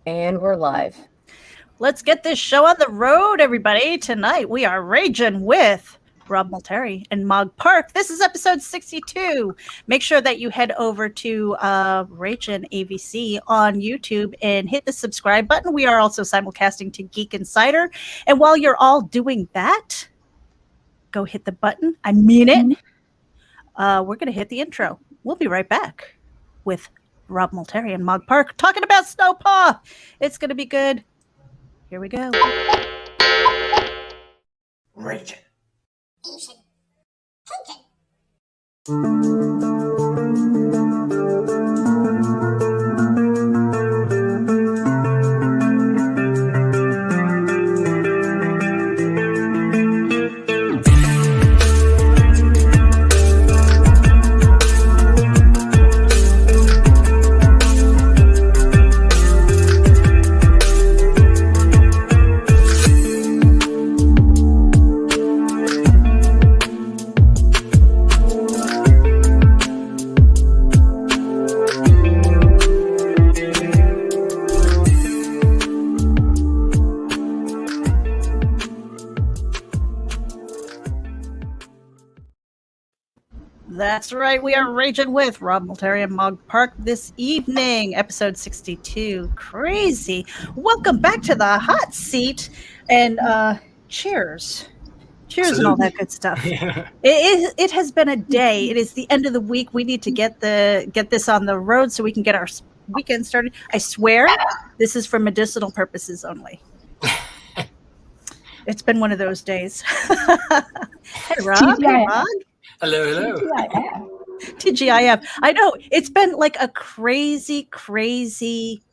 And we're live. Let's get this show on the road, everybody. Tonight we are raging with Rob Multari and Mog Park. This is episode 62. Make sure that you head over to Ragin AVC on YouTube and hit the subscribe button. We are also simulcasting to Geek Insider. And while you're all doing that, go hit the button. I mean it. We're going to hit the intro. We'll be right back with Rob Multari and Mog Park talking about SNOW PAW. It's going to be good. Here we go. Ragin. That's right. We are raging with Rob Multari and Mog Park this evening, episode 62. Crazy. Welcome back to the hot seat and cheers. Cheers and all that good stuff. It has been a day. It is the end of the week. We need to get this on the road so we can get our weekend started. I swear this is for medicinal purposes only. It's been one of those days. Hey, Rob. Hey, Mog. Hello. TGIF. I know it's been like a crazy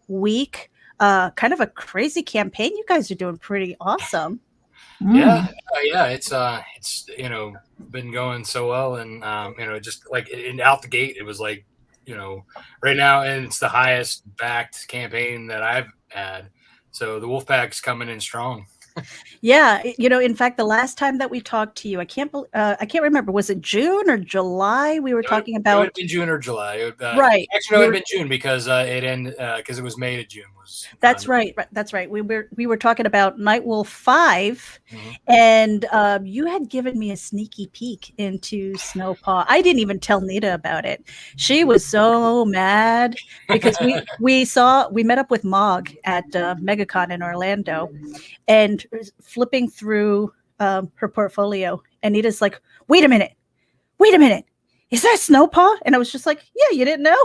week. Kind of a crazy campaign. You guys are doing pretty awesome. Yeah. It's been going so well, and just like out the gate, it was like right now, and it's the highest backed campaign that I've had. So the Wolfpack's coming in strong. Yeah, in fact, the last time that we talked to you, I can't remember. Was it June or July? We were talking about. It would have been June or July. Right. Actually, it would have been June because it ended because it was May to June. That's right. That's right. We were talking about Nightwolf 5, and you had given me a sneaky peek into SNOW PAW. I didn't even tell Nita about it. She was so mad because we met up with Mog at MegaCon in Orlando, and flipping through her portfolio, and Nita's like, wait a minute, is that SNOW PAW? And I was just like, yeah, you didn't know?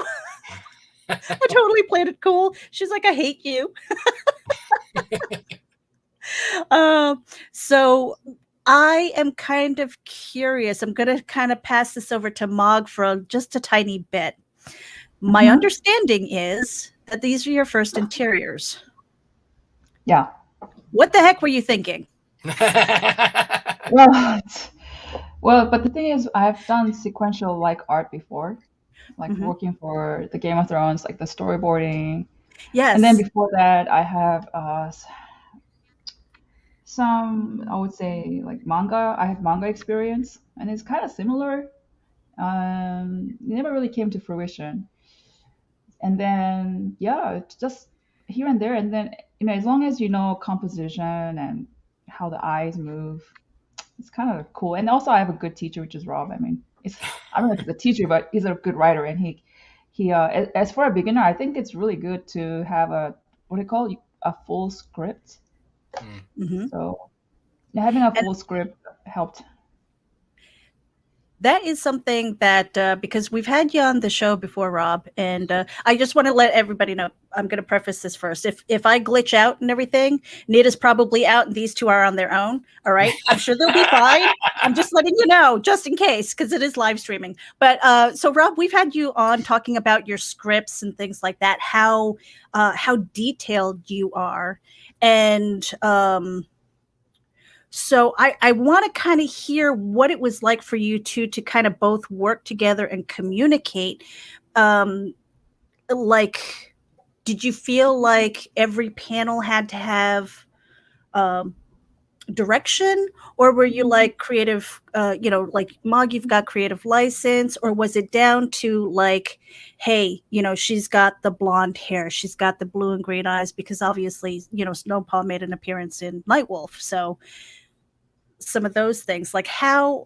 I totally played it cool. She's like, I hate you. So I am kind of curious. I'm going to kind of pass this over to Mog for just a tiny bit. My understanding is that these are your first interiors. Yeah. What the heck were you thinking? Well, but the thing is, I've done sequential art before, working for the Game of Thrones, like the storyboarding. Yes. And then before that, I have some, I would say, like manga. I have manga experience, and it's kind of similar. It never really came to fruition. And then, it's just here and there. And then, as long as you know composition and how the eyes move, it's kind of cool. And also, I have a good teacher, which is Rob. I mean, I don't know if he's a teacher, but he's a good writer. And he as for a beginner, I think it's really good to have a full script. So having a full script helped. That is something that, because we've had you on the show before, Rob, and I just want to let everybody know, I'm going to preface this first. If I glitch out and everything, Nita's probably out and these two are on their own, all right? I'm sure they'll be fine. I'm just letting you know, just in case, because it is live streaming. But so, Rob, we've had you on talking about your scripts and things like that, how detailed you are. And so I want to kind of hear what it was like for you two to kind of both work together and communicate. Did you feel like every panel had to have direction, or were you like creative, like Mog, you've got creative license, or was it down to like, hey, she's got the blonde hair, she's got the blue and green eyes, because obviously, Snow Paw made an appearance in Nightwolf, so some of those things, like how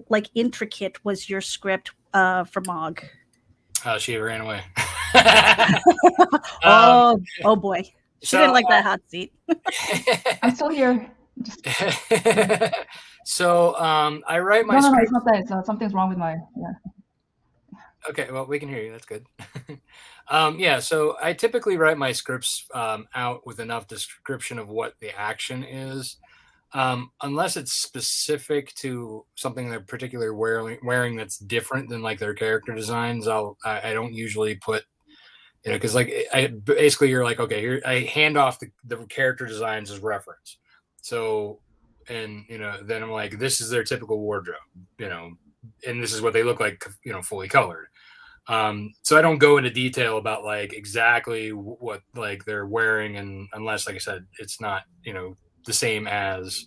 like intricate was your script for Mog? She ran away. Oh boy, she didn't like that hot seat. I'm still here. So I write my No, script. it's not that. It's, something's wrong with my. Yeah. Okay, well, we can hear you. That's good. Yeah, so I typically write my scripts out with enough description of what the action is. Unless it's specific to something they're particularly wearing that's different than like their character designs, I don't usually put, because like basically you're like, okay, here I hand off the character designs as reference. So, and then I'm like, this is their typical wardrobe, and this is what they look like, fully colored. So I don't go into detail about like exactly what like they're wearing, and unless, like I said, it's not the same as,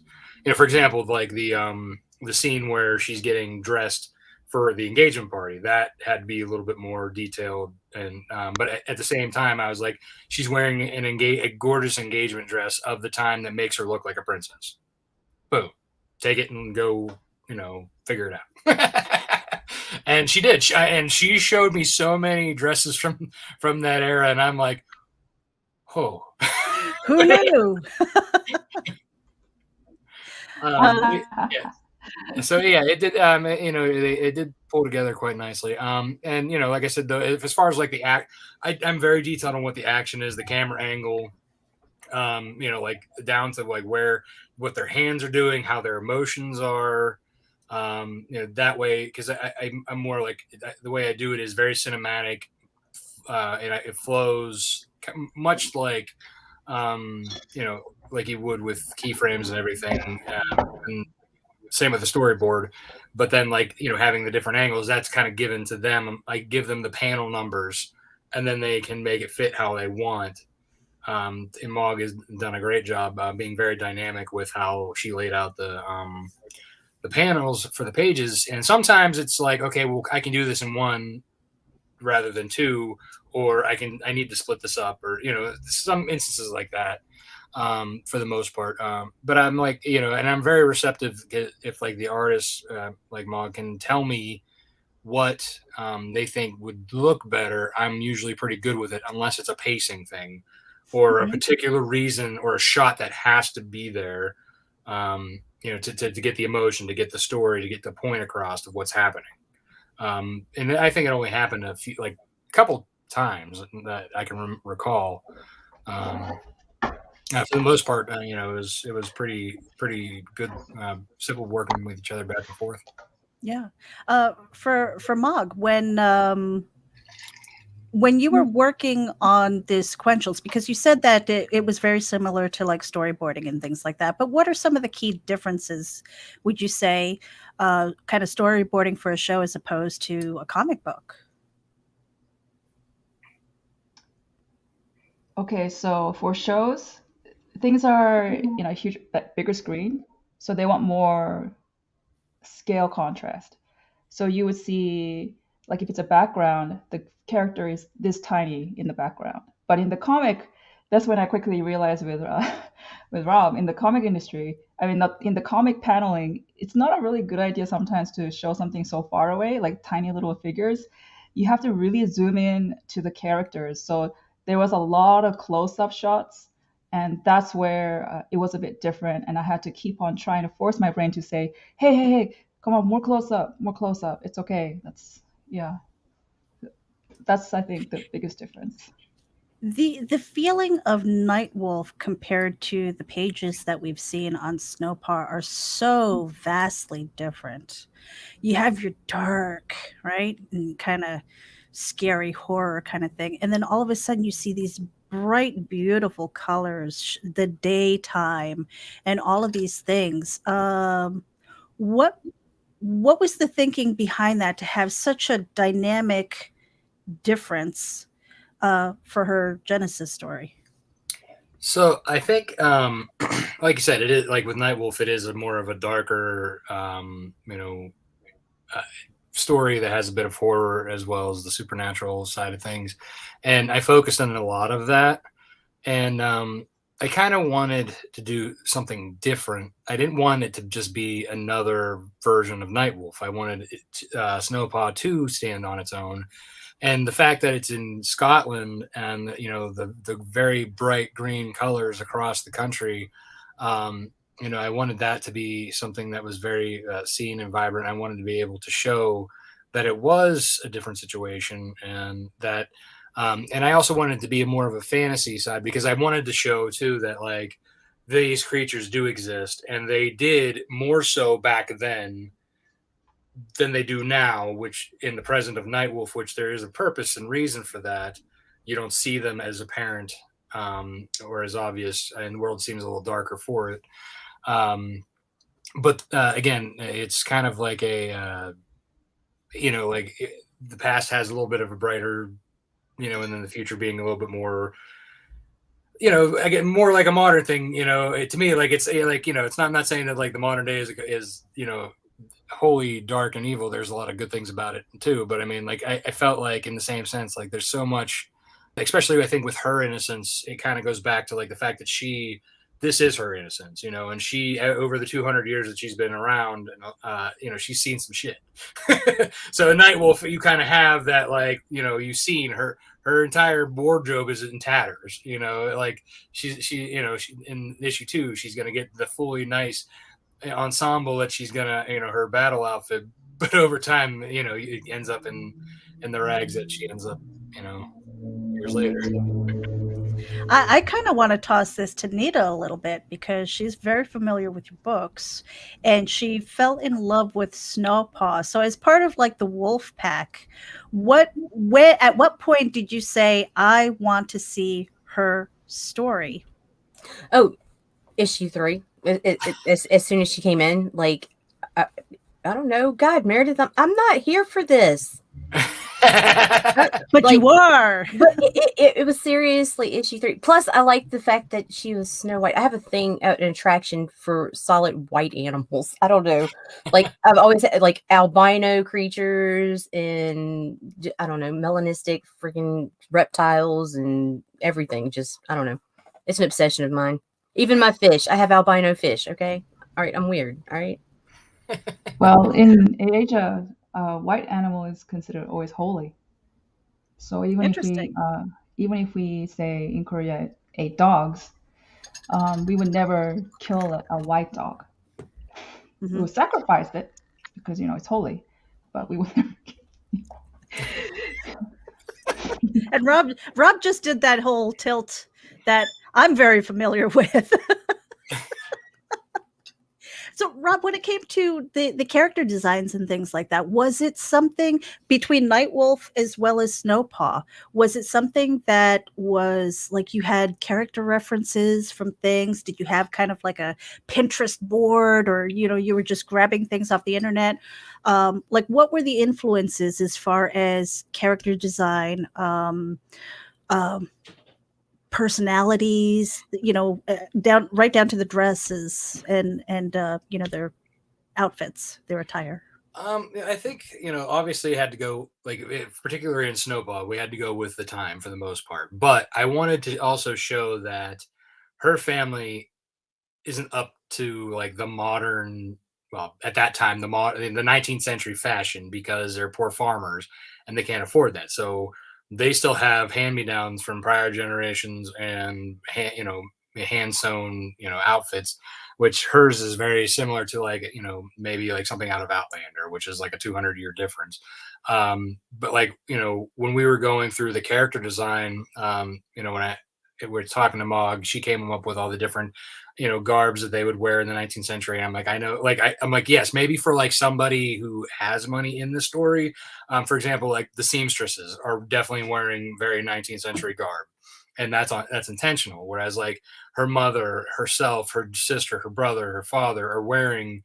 for example, like the scene where she's getting dressed for the engagement party, that had to be a little bit more detailed, and but at the same time I was like, she's wearing a gorgeous engagement dress of the time that makes her look like a princess. Boom, take it and go, figure it out. And she did, and she showed me so many dresses from that era, and I'm like, oh. Who knew? Yeah. So yeah, it did. It did pull together quite nicely. And like I said, though, as far as like the act, I'm very detailed on what the action is, the camera angle, like down to like what their hands are doing, how their emotions are. That way, because I'm more like, the way I do it is very cinematic, and it flows much like, like you would with keyframes and everything, and same with the storyboard. But then, like, having the different angles, that's kind of given to them. I give them the panel numbers, and then they can make it fit how they want. And Mog has done a great job being very dynamic with how she laid out the panels for the pages. And sometimes it's like, okay, well, I can do this in one rather than two, or I need to split this up, or some instances like that. For the most part, but I'm like, and I'm very receptive if like the artist, like Mog, can tell me what they think would look better. I'm usually pretty good with it, unless it's a pacing thing or a particular reason or a shot that has to be there, to get the emotion, to get the story, to get the point across of what's happening. And I think it only happened a couple times that I can recall. For the most part, it was pretty good, simple working with each other back and forth. Yeah. For Mog, when you were working on the sequentials, because you said that it was very similar to like storyboarding and things like that, but what are some of the key differences, would you say, kind of storyboarding for a show as opposed to a comic book? Okay, so for shows, things are huge, bigger screen, so they want more scale contrast. So you would see, like, if it's a background, the character is this tiny in the background. But in the comic, that's when I quickly realized with Rob, in the comic industry, I mean, not in the comic paneling, it's not a really good idea sometimes to show something so far away, like tiny little figures. You have to really zoom in to the characters. So there was a lot of close-up shots, and that's where it was a bit different, and I had to keep on trying to force my brain to say, hey, come on, more close up, it's okay. That's I think the biggest difference. The feeling of Nightwolf compared to the pages that we've seen on Snow Paw are so vastly different. You have your dark, right, and kind of scary horror kind of thing, and then all of a sudden you see these bright, beautiful colors, the daytime, and all of these things. What was the thinking behind that, to have such a dynamic difference for her Genesis story? So I think, like you said, it is like with Nightwolf, it is a more of a darker, uh, story that has a bit of horror as well as the supernatural side of things, and I focused on a lot of that. And I kind of wanted to do something different. I didn't want it to just be another version of Nightwolf. I wanted SNOW PAW to stand on its own, and the fact that it's in Scotland and the very bright green colors across the country, I wanted that to be something that was very seen and vibrant. I wanted to be able to show that it was a different situation, and that and I also wanted to be more of a fantasy side, because I wanted to show too that like these creatures do exist, and they did more so back then than they do now, which in the present of Nightwolf, which there is a purpose and reason for that. You don't see them as apparent, or as obvious, and the world seems a little darker for it. But again, it's kind of like the past has a little bit of a brighter, and then the future being a little bit more, again, more like a modern thing. To me, like it's like it's not. I'm not saying that like the modern day is wholly dark and evil. There's a lot of good things about it too, but I mean, like I felt like in the same sense, like there's so much, especially I think with her innocence, it kind of goes back to like the fact that this is her innocence, and she over the 200 years that she's been around, she's seen some shit. So in Nightwolf, you kind of have that, like, you've seen her entire wardrobe is in tatters, like she in issue 2, she's going to get the fully nice ensemble that she's gonna, her battle outfit, but over time, it ends up in the rags that she ends up, years later. I kind of want to toss this to Nita a little bit because she's very familiar with your books, and she fell in love with Snow Paw. So, as part of like the Wolf Pack, at what point did you say, I want to see her story? Oh, issue 3. As soon as she came in, like, I don't know. God, Meredith, I'm not here for this. But like, you are. But it was seriously issue 3. Plus, I like the fact that she was Snow White. I have a thing, an attraction for solid white animals. I don't know. Like, I've always had like albino creatures and I don't know, melanistic freaking reptiles and everything. Just, I don't know. It's an obsession of mine. Even my fish. I have albino fish. Okay. All right. I'm weird. All right. Well, in Asia, white animal is considered always holy. So even if we say in Korea ate dogs, we would never kill a white dog. Mm-hmm. We would sacrifice it because it's holy, but we would never. And Rob just did that whole tilt that I'm very familiar with. So, Rob, when it came to the character designs and things like that, was it something between Nightwolf as well as Snow Paw? Was it something that was like you had character references from things? Did you have kind of like a Pinterest board, or you were just grabbing things off the internet? Like, what were the influences as far as character design? Personalities, right down to the dresses and their outfits, their attire. I think obviously had to go, like, particularly in Snow Paw, we had to go with the time for the most part. But I wanted to also show that her family isn't up to like the modern, well, at that time the 19th century fashion, because they're poor farmers and they can't afford that. So they still have hand-me-downs from prior generations and hand-sewn outfits, which hers is very similar to, like, maybe like something out of Outlander, which is like a 200-year difference. But like, when we were going through the character design, when we're talking to Mog, she came up with all the different garbs that they would wear in the 19th century. And I'm like, I know, like, I'm like, yes, maybe for like somebody who has money in the story. For example, like the seamstresses are definitely wearing very 19th century garb, and that's intentional. Whereas like her mother, herself, her sister, her brother, her father are wearing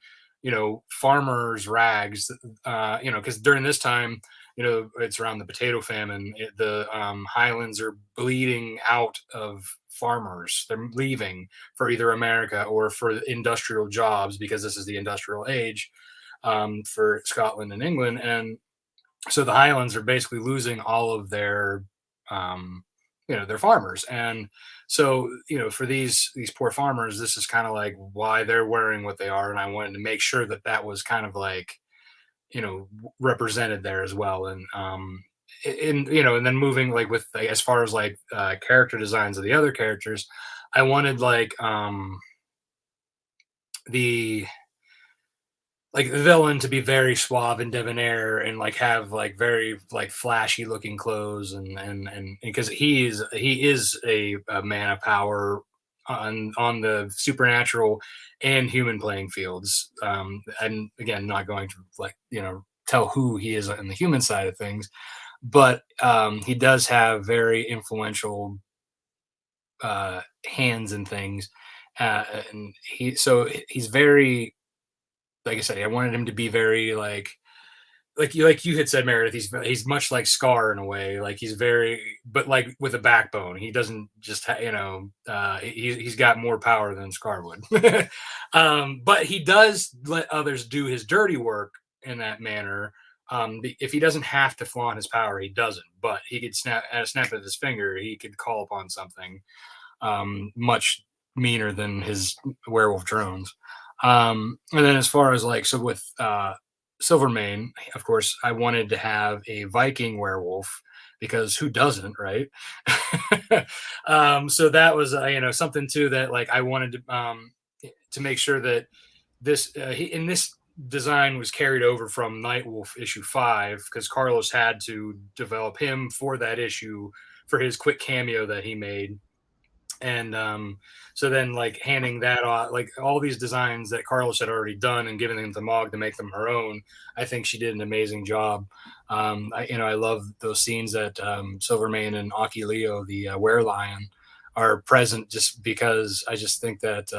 farmers rags, because during this time it's around the potato famine. The Highlands are bleeding out of farmers. They're leaving for either America or for industrial jobs, because this is the industrial age for Scotland and England. And so the Highlands are basically losing all of their their farmers. And so for these poor farmers, this is kind of like why they're wearing what they are. And I wanted to make sure that that was kind of like represented there as well. And and then moving like with as far as like character designs of the other characters, I wanted like the villain to be very suave and debonair, and like have like very like flashy looking clothes, and because he is a man of power on the supernatural and human playing fields. And again, not going to like tell who he is on the human side of things, but he does have very influential hands and things, and he's very, like I said, I wanted him to be very like you had said, Meredith. He's much like Scar in a way. Like he's very, but like with a backbone. He doesn't just he's got more power than Scar would. But he does let others do his dirty work in that manner. If he doesn't have to flaunt his power, he doesn't. But he could snap of his finger. He could call upon something much meaner than his werewolf drones. And then as far as like, so with Silvermane, of course, I wanted to have a Viking werewolf, because who doesn't, right? So that was something too that like I wanted to make sure that this this design was carried over from Nightwolf issue 5, because Carlos had to develop him for that issue for his quick cameo that he made. And so then like handing that off, like all these designs that Carlos had already done and giving them to Mog to make them her own, I think she did an amazing job. I love those scenes that Silvermane and Aki Leo, the werelion, are present, just because I just think that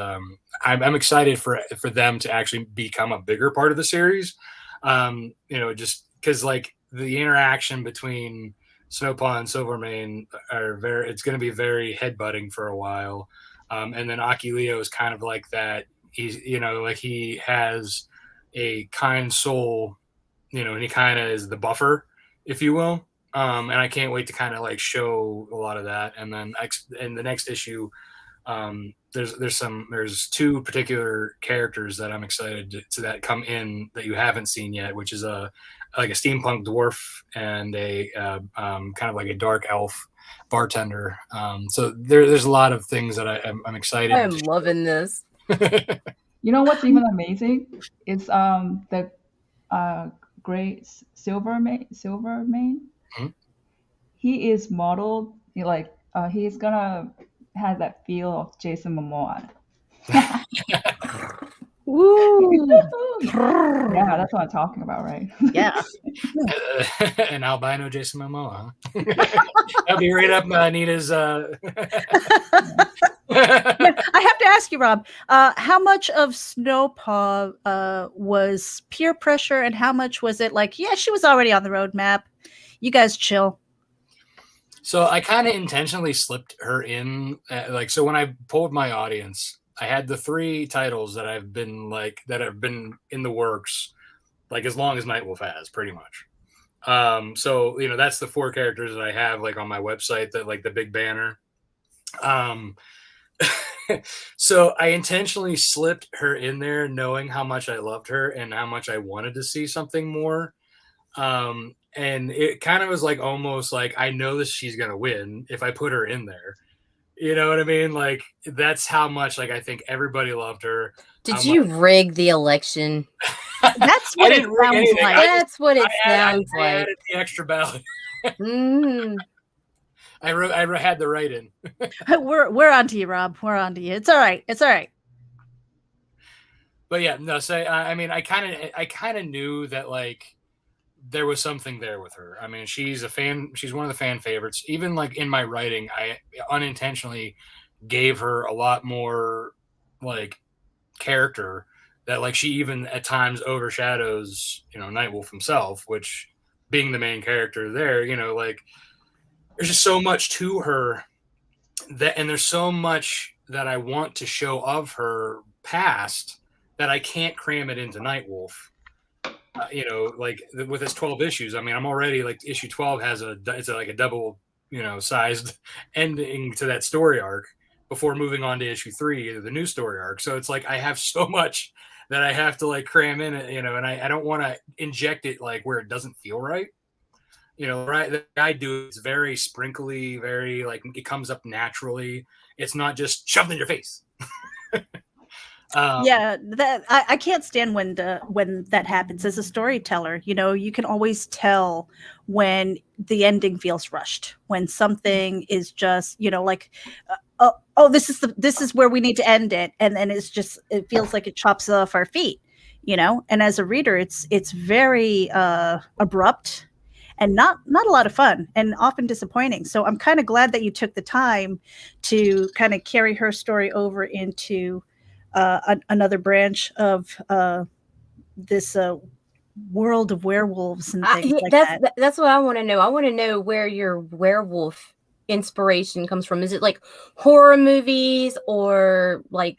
I'm excited for them to actually become a bigger part of the series. Just because like the interaction between SNOW PAW and Silvermane it's going to be very headbutting for a while. And then Aki Leo is kind of like that. He's, like he has a kind soul, and he kind of is the buffer, if you will. And I can't wait to kind of like show a lot of that. And then in the next issue, there's two particular characters that I'm excited to that come in that you haven't seen yet, which is like a steampunk dwarf and a kind of like a dark elf bartender. So there's a lot of things that I'm excited. I am loving this. You know what's even amazing? It's the great Silvermane. Mm-hmm. He is modeled he's gonna have that feel of Jason Momoa. Woo! Yeah, that's what I'm talking about, right? Yeah. An albino Jason Momoa. That'll be right up Nina's. I have to ask you, Rob, how much of SNOW PAW was peer pressure, and how much was it like, yeah, she was already on the roadmap, you guys chill? So I kind of intentionally slipped her in, so when I polled my audience, I had the 3 titles that have been in the works, like as long as Nightwolf has, pretty much. So that's the 4 characters that I have like on my website, that like the big banner. So I intentionally slipped her in there, knowing how much I loved her and how much I wanted to see something more. And it kind of was like almost like I know that she's gonna win if I put her in there. You know what I mean? Like that's how much like I think everybody loved her. Did you rig the election? That's what it sounds like. That's what it sounds I like. added the extra ballot. Mm. I had the write-in. We're on to you, Rob. We're on to you. It's all right. It's all right. But yeah, no. So I mean, I kind of knew that like there was something there with her. I mean, she's one of the fan favorites. Even like in my writing, I unintentionally gave her a lot more like character, that like she even at times overshadows, Nightwolf himself, which being the main character there, you know, like there's just so much to her and there's so much that I want to show of her past that I can't cram it into Nightwolf. You know, like with its 12 issues, I mean, I'm already like issue 12 has like a double, you know, sized ending to that story arc before moving on to issue 3, the new story arc. So it's like I have so much that I have to like cram in it, you know, and I don't want to inject it like where it doesn't feel right. You know, right? The guy do it's very sprinkly, very like it comes up naturally. It's not just shoved in your face. Yeah, that I can't stand when that happens. As a storyteller, you know, you can always tell when the ending feels rushed, when something is just, you know, like, this is where we need to end it, and then it feels like it chops off our feet, you know. And as a reader, it's very abrupt and not a lot of fun and often disappointing. So I'm kind of glad that you took the time to kind of carry her story over into another branch of this world of werewolves and things like that. That's what I want to know. I want to know where your werewolf inspiration comes from. Is it like horror movies or like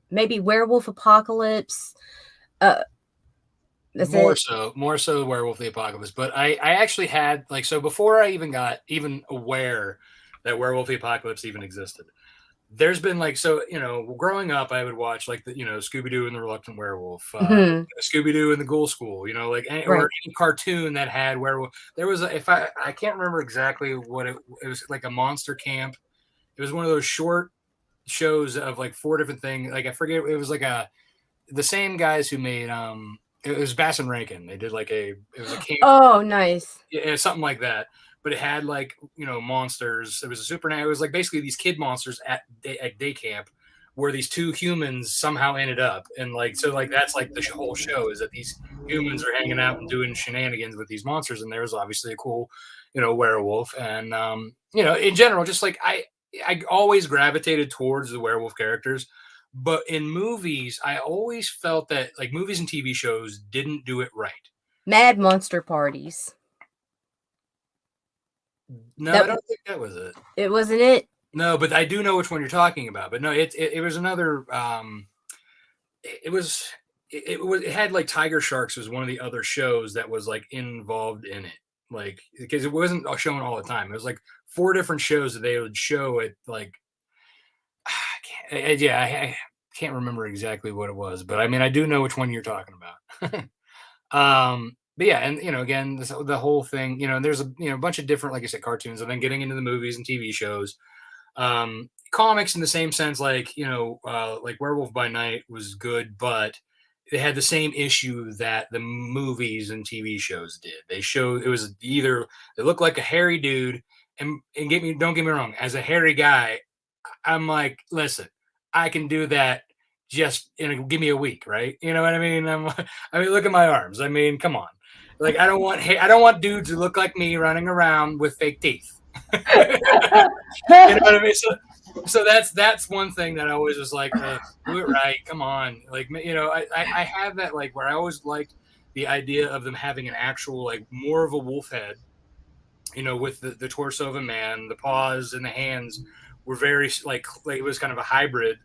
maybe Werewolf Apocalypse? More so Werewolf the Apocalypse. But I actually had like, so before I even got aware that Werewolf the Apocalypse even existed, there's been like, so, you know, growing up, I would watch like the, you know, Scooby-Doo and the Reluctant Werewolf, Scooby-Doo and the Ghoul School, you know, like or any cartoon that had werewolf. There was I can't remember exactly what it was, like a monster camp. It was one of those short shows of like 4 different things. Like I forget, it was like the same guys who made it was Bass and Rankin. They did like it was a camp. Oh, nice. Yeah, something like that. But it had like, you know, monsters. It was a supernatural. It was like basically these kid monsters at day camp where these 2 humans somehow ended up. And like, so like, that's like the whole show is that these humans are hanging out and doing shenanigans with these monsters. And there's obviously a cool, you know, werewolf. And, you know, in general, just like I always gravitated towards the werewolf characters. But in movies, I always felt that like movies and TV shows didn't do it right. Mad Monster Parties. No, I don't think that was it. It wasn't it? No, but I do know which one you're talking about. But no, it was another. It had like Tiger Sharks was one of the other shows that was like involved in it, like because it wasn't shown all the time. It was like 4 different shows that they would show it. Like I can't remember exactly what it was, but I mean I do know which one you're talking about. But yeah, and you know, again, the whole thing, you know, there's a bunch of different, like I said, cartoons, and then getting into the movies and TV shows, comics in the same sense, like you know, like Werewolf by Night was good, but they had the same issue that the movies and TV shows did. They showed it was either they looked like a hairy dude, and don't get me wrong, as a hairy guy, I'm like, listen, I can do that. Just give me a week, right? You know what I mean? I mean, look at my arms. I mean, come on. Like I don't want dudes who look like me running around with fake teeth. You know what I mean? So that's one thing that I always was like, do it right. Come on, like you know, I have that like where I always liked the idea of them having an actual like more of a wolf head, you know, with the torso of a man, the paws and the hands were very like it was kind of a hybrid.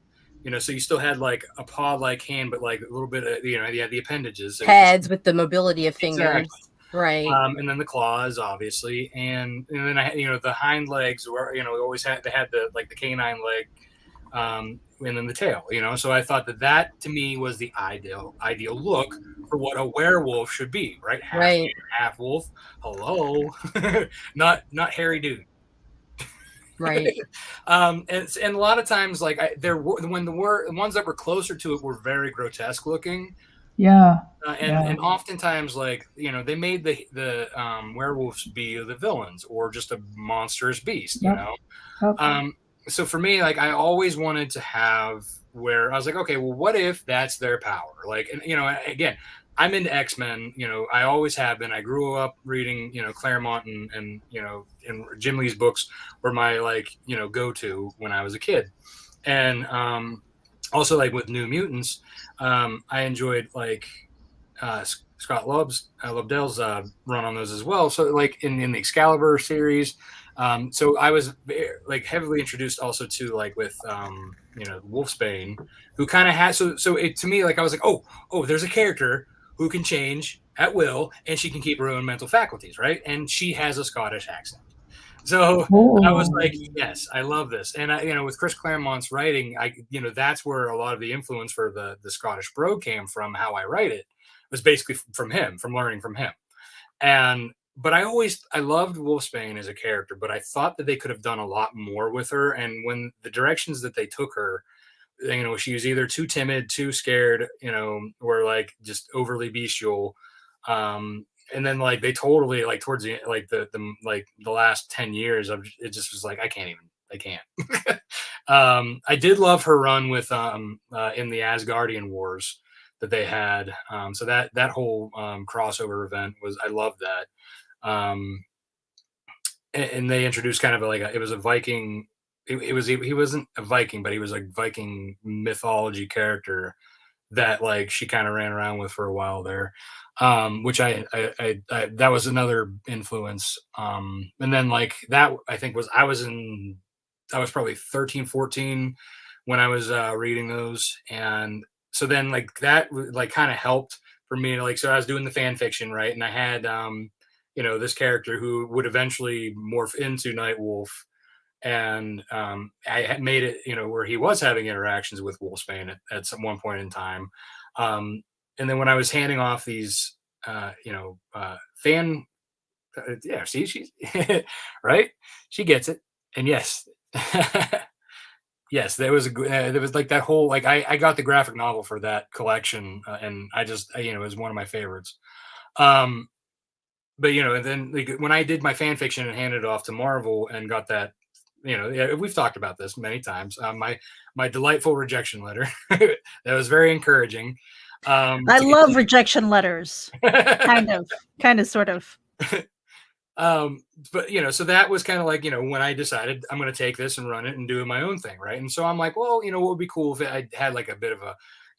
You know, so you still had like a paw-like hand, but like a little bit of, you know, you had the appendages. Pads with the mobility of fingers. Exactly. Right. And then the claws, obviously. And then I had, you know, the hind legs were, you know, they had the canine leg, and then the tail, you know. So I thought that to me was the ideal look for what a werewolf should be, right? Half wolf. Hello. not hairy dude. Right. And a lot of times, like the ones that were closer to it were very grotesque looking. Yeah. And oftentimes, like you know, they made the werewolves be the villains or just a monstrous beast. You know. Okay. So for me, like I always wanted to have where I was like, okay, well, what if that's their power? Like, and you know, again, I'm into X-Men, you know, I always have been. I grew up reading, you know, Claremont and you know, and Jim Lee's books were my like, you know, go-to when I was a kid. And also like with New Mutants, I enjoyed like Scott Lobdell's run on those as well. So like in the Excalibur series, so I was like heavily introduced also to like with Wolfsbane, who kind of has so it to me like I was like oh there's a character who can change at will and she can keep her own mental faculties, right? And she has a Scottish accent. So I was like, yes, I love this. And with Chris Claremont's writing, that's where a lot of the influence for the Scottish Brogue came from. How I write it was basically from him, from learning from him. But I loved Wolfsbane as a character, but I thought that they could have done a lot more with her. And when the directions that they took her, she was either too timid, too scared, or like just overly bestial. And then like they totally like towards the like the last 10 years of it just was like I can't. I did love her run with in the Asgardian Wars that they had. So that whole crossover event I loved that. And they introduced kind of it was a Viking. He wasn't a Viking, but he was a Viking mythology character that like she kind of ran around with for a while there. Which I that was another influence. And then like that I think I was probably 13, 14 when I was reading those. And so then like that like kind of helped for me to so I was doing the fan fiction, right? And I had this character who would eventually morph into Nightwolf. And I had made it, where he was having interactions with Wolfsbane at some one point in time. And then when I was handing off these, fan, see, she's right. She gets it. And yes, yes, there was like that whole, like, I got the graphic novel for that collection. And I just, it was one of my favorites. But, and then like, when I did my fan fiction and handed it off to Marvel and got that, we've talked about this many times. My delightful rejection letter that was very encouraging. I love rejection letters. kind of, sort of. But so that was kind of like when I decided I'm going to take this and run it and do my own thing, right? And so I'm like, well, what would be cool if I had like a bit of a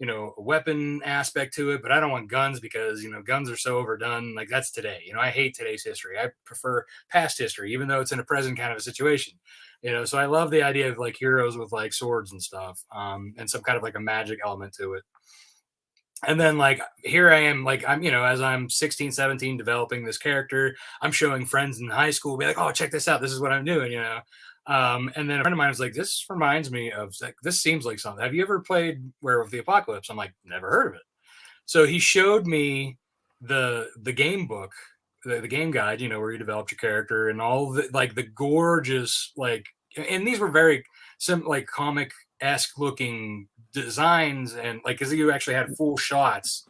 a weapon aspect to it, but I don't want guns because guns are so overdone. Like that's today. I hate today's history. I prefer past history, even though it's in a present kind of a situation. So I love the idea of like heroes with like swords and stuff, and some kind of like a magic element to it. And then like here I am, like I'm as I'm 16, 17 developing this character, I'm showing friends in high school, be like, oh, check this out, this is what I'm doing. And then a friend of mine was like, this reminds me of like, this seems like something. Have you ever played Werewolf the Apocalypse? I'm like, never heard of it. So he showed me the game book, the game guide, where you developed your character and all the like the gorgeous like, and these were very like comic-esque looking designs, and like because you actually had full shots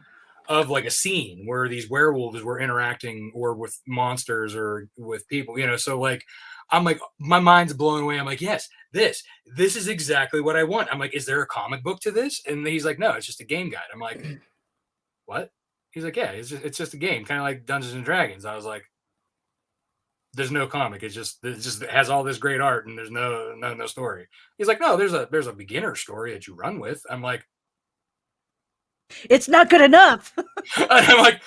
of like a scene where these werewolves were interacting or with monsters or with people, so like I'm like, my mind's blown away. I'm like, yes, this is exactly what I want. I'm like, is there a comic book to this? And he's like, no, it's just a game guide. I'm like, what? He's like, yeah, it's just a game, kind of like Dungeons and Dragons. I was like, there's no comic. It just has all this great art and there's no story. He's like, no, there's a beginner story that you run with. I'm like, it's not good enough. I'm like,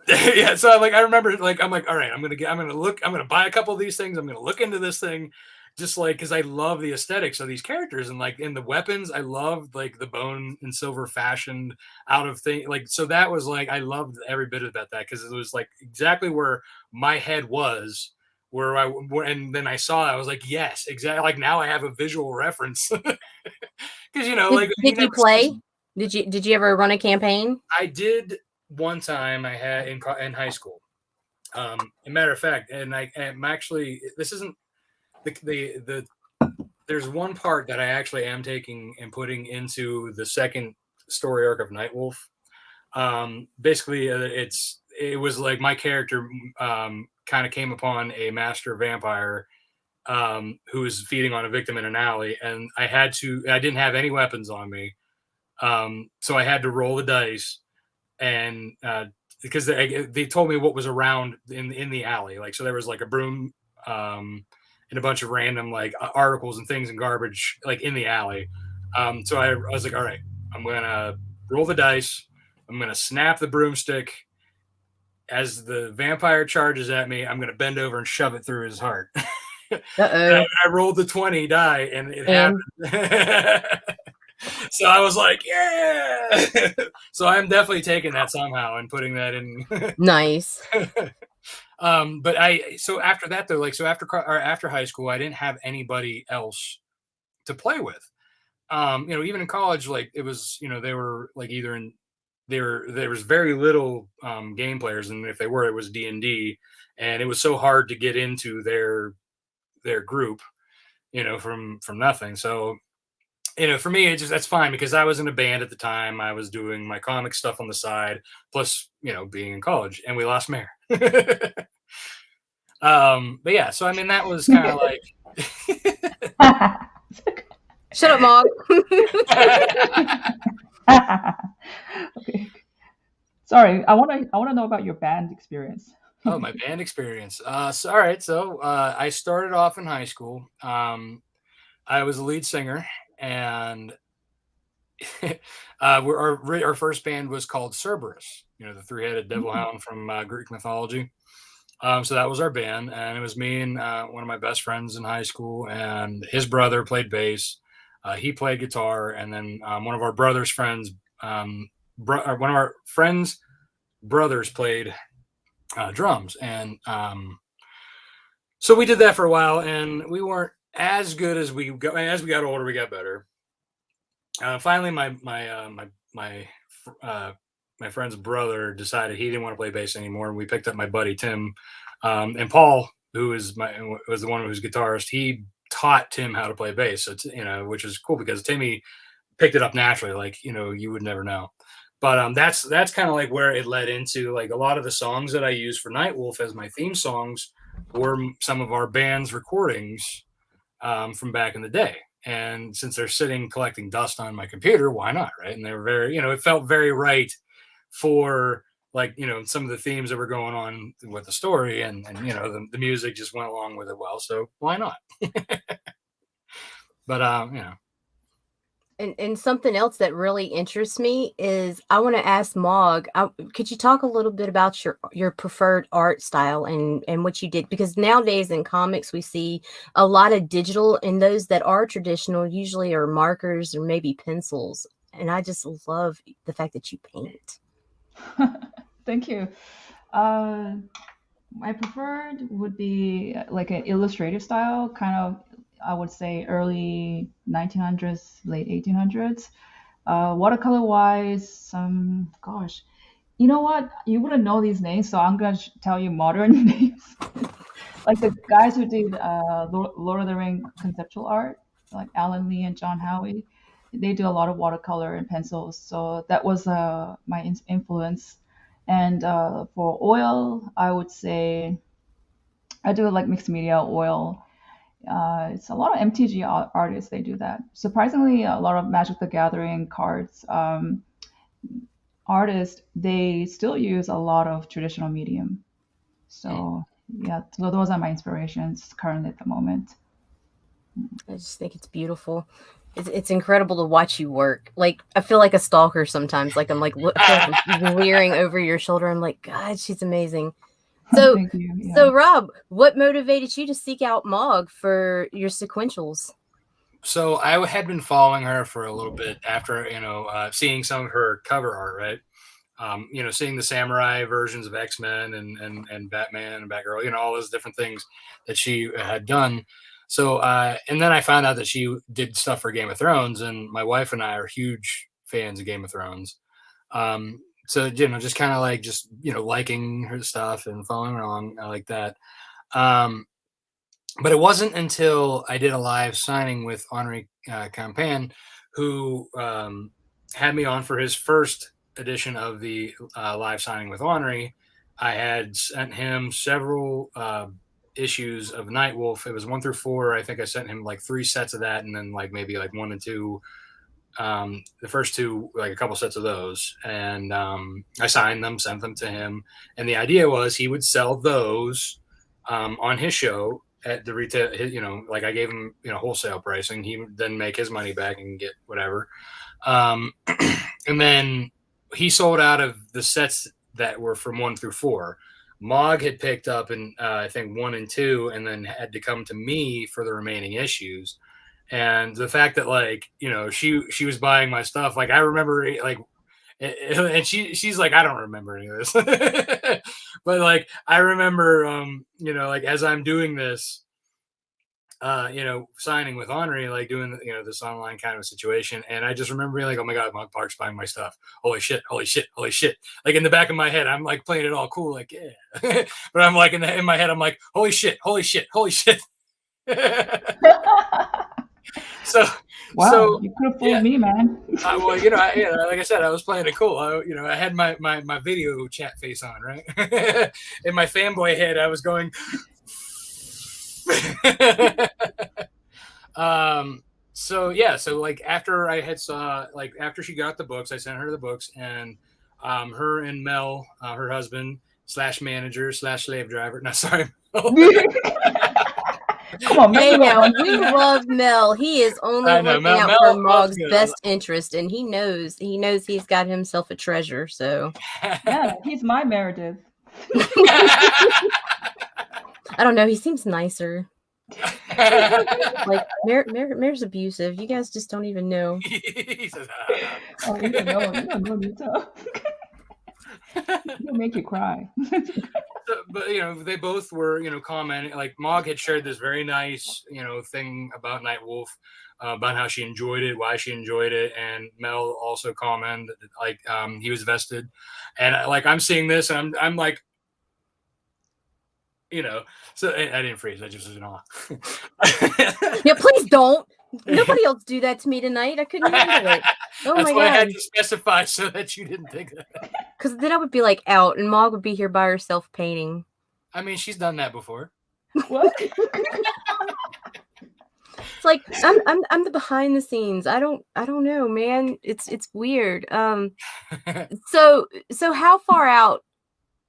yeah. So I'm like, I remember like, I'm like, all right, I'm going to buy a couple of these things. I'm going to look into this thing just like, because I love the aesthetics of these characters and like in the weapons, I loved like the bone and silver fashioned out of thing. Like, so that was like, I loved every bit about that because it was like exactly where my head was, and then I saw it, I was like, yes, exactly. Like now I have a visual reference because like did you play? Did you ever run a campaign? I did one time. I had in high school. As a matter of fact, and I'm actually, this isn't. There's one part that I actually am taking and putting into the second story arc of Nightwolf. Basically, it was like my character kind of came upon a master vampire who was feeding on a victim in an alley, and I didn't have any weapons on me, so I had to roll the dice, and because they told me what was around in the alley, like so there was like a broom. And a bunch of random like articles and things and garbage like in the alley. So I was like, all right, I'm gonna roll the dice I'm going to snap the broomstick. As the vampire charges at me, I'm going to bend over and shove it through his heart. Uh-oh. I rolled the 20 die, and it happened. So I was like, yeah. So I'm definitely taking that somehow and putting that in. Nice. But so after that though, like, so after high school, I didn't have anybody else to play with. Even in college, like it was, they were like there was very little game players, and if they were, it was D&D, and it was so hard to get into their group, from nothing. So, for me, that's fine because I was in a band at the time. I was doing my comic stuff on the side, plus, being in college, and we lost Mare. But yeah, so I mean, that was kind of like. Shut up, Mog. Okay. Sorry, I want to know about your band experience. Oh, my band experience. So, all right. So I started off in high school. I was a lead singer, and our first band was called Cerberus. The three-headed devil hound from Greek mythology. So that was our band, and it was me and one of my best friends in high school, and his brother played bass. He played guitar, and then one of our brother's friends, one of our friends' brothers played drums, and so we did that for a while, and we weren't as good as we got. As we got older, we got better. Finally, my friend's brother decided he didn't want to play bass anymore, and we picked up my buddy Tim, and Paul, who was the one who's guitarist. He taught Tim how to play bass, so which is cool because Timmy picked it up naturally, like you would never know. But that's kind of like where it led into, like, a lot of the songs that I use for Nightwolf as my theme songs were some of our band's recordings from back in the day. And since they're sitting collecting dust on my computer, why not, right? And they were very, it felt very right for, like, some of the themes that were going on with the story, and the music just went along with it well. So why not? But And something else that really interests me is I want to ask Mog, could you talk a little bit about your preferred art style and what you did? Because nowadays in comics, we see a lot of digital, and those that are traditional usually are markers or maybe pencils. And I just love the fact that you paint. Thank you. My preferred would be like an illustrative style, kind of, I would say early 1900s, late 1800s. Watercolor wise, gosh, you know what? You wouldn't know these names, so I'm going to tell you modern names. Like the guys who did Lord of the Ring conceptual art, like Alan Lee and John Howie, they do a lot of watercolor and pencils. So that was my influence. And for oil, I would say I do like mixed media oil. It's a lot of MTG artists, they do that. Surprisingly, a lot of Magic the Gathering cards artists, they still use a lot of traditional medium. So yeah, so those are my inspirations currently at the moment. I just think it's beautiful. It's incredible to watch you work. Like, I feel like a stalker sometimes. Like, I'm like, I'm leering over your shoulder. I'm like, God, she's amazing. So, Thank you. Yeah. So Rob, what motivated you to seek out Mog for your sequentials? So I had been following her for a little bit after, seeing some of her cover art, right? Seeing the samurai versions of X-Men and Batman and Batgirl, all those different things that she had done. So, and then I found out that she did stuff for Game of Thrones, and my wife and I are huge fans of Game of Thrones. So, just kind of like, liking her stuff and following along like that. But it wasn't until I did a live signing with Henri Campan, who had me on for his first edition of the live signing with Henri. I had sent him several issues of Nightwolf. It was 1 through 4. I think I sent him like 3 sets of that, and then like maybe like 1 and 2. The first 2, like a couple sets of those, and I signed them, sent them to him, and the idea was he would sell those on his show at the retail. Like I gave him wholesale pricing. He would then make his money back and get whatever. And then he sold out of the sets that were from 1 through 4. Mog had picked up in I think 1 and 2, and then had to come to me for the remaining issues. And the fact that, like, you know, she was buying my stuff, like, I remember, like, and she's like, I don't remember any of this, but like, I remember, you know, like, as I'm doing this, you know, signing with Henri, like doing, you know, this online kind of situation. And I just remember being like, oh my God, Mog Park's buying my stuff. Holy shit, holy shit, holy shit. Like, in the back of my head, I'm like playing it all cool, like, yeah. But I'm like, in my head, I'm like, holy shit, holy shit, holy shit. So, Wow, so you could have fooled me, man. well, you know, like I said, I was playing it cool. You know, I had my video chat face on, right? In my fanboy head, I was going. So yeah, so like, after I had like, after she got the books, I sent her the books, and her and Mel, her husband / manager / slave driver. No, sorry. Come on, Hey, man. now we love Mel. He is only I know, looking Mel- out Mel- for Mel's Mog's good. best interest, and he knows he's got himself a treasure. So Yeah, he's my Meredith. I don't know. He seems nicer. Like, Mare's abusive. You guys just don't even know. He says, Oh, you don't know, Nita. He'll make you cry. but you know, they both were, you know, commenting. Like, Mog had shared this very nice, you know, thing about Nightwolf, about how she enjoyed it, why she enjoyed it, and Mel also commented, like, he was vested, and like, I'm seeing this, and I'm like, you know, so I didn't freeze. I just was in awe. Yeah, please don't. Nobody else do that to me tonight. I couldn't handle it. Oh That's my why I had God. to specify so that you didn't think that. Because then I would be like out, and Mog would be here by herself painting. I mean, she's done that before. What? It's like, I'm the behind the scenes. I don't know, man. It's weird. So how far out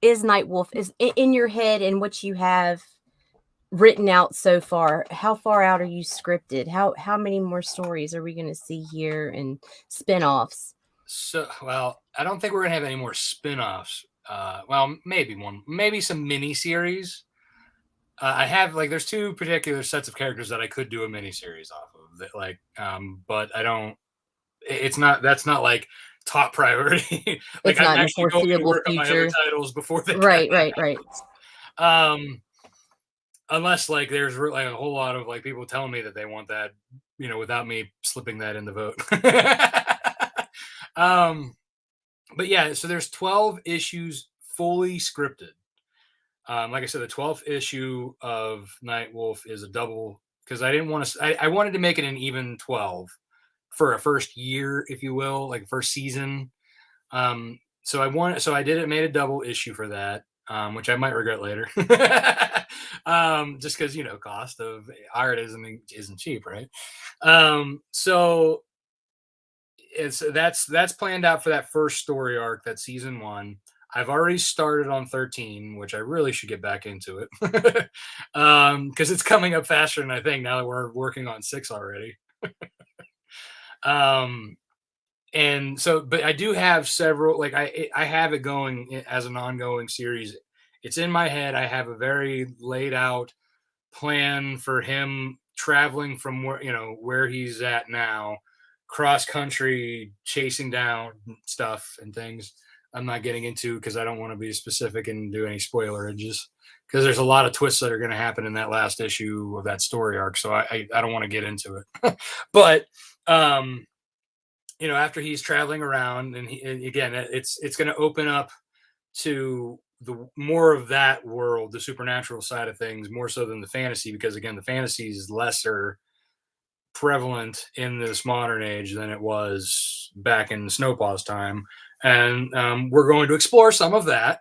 is Nightwolf is in your head, and what you have written out so far? How far out are you scripted? How many more stories are we going to see here, and spin-offs? So, well, I don't think we're gonna have any more spin-offs. Well, maybe some mini series. I have, like, there's 2 particular sets of characters that I could do a mini series off of. That, like, but I don't. That's not like top priority. Like, It's not I'm in the actually going to foreseeable work on my other future. titles before they. Right. Unless, like, there's like a whole lot of, like, people telling me that they want that, you know, without me slipping that in the vote. But yeah, so there's 12 issues fully scripted. Like I said, the 12th issue of Nightwolf is a double, because I didn't want to. I wanted to make it an even 12 for a first year, if you will, like first season. So I did it, made a double issue for that, which I might regret later. Just because, you know, cost of art isn't cheap, right? So that's planned out for that first story arc, that season 1. I've already started on 13, which I really should get back into it, because it's coming up faster than I think, now that we're working on 6 already. And so, but I do have several, like, I have it going as an ongoing series. It's in my head. I have a very laid out plan for him traveling from where he's at now, cross country, chasing down stuff and things I'm not getting into, because I don't want to be specific and do any spoilerages, because there's a lot of twists that are going to happen in that last issue of that story arc. So I don't want to get into it. But after he's traveling around, and again, it's going to open up to the more of that world, the supernatural side of things, more so than the fantasy, because again, the fantasy is lesser prevalent in this modern age than it was back in SNOW PAW's time. And we're going to explore some of that.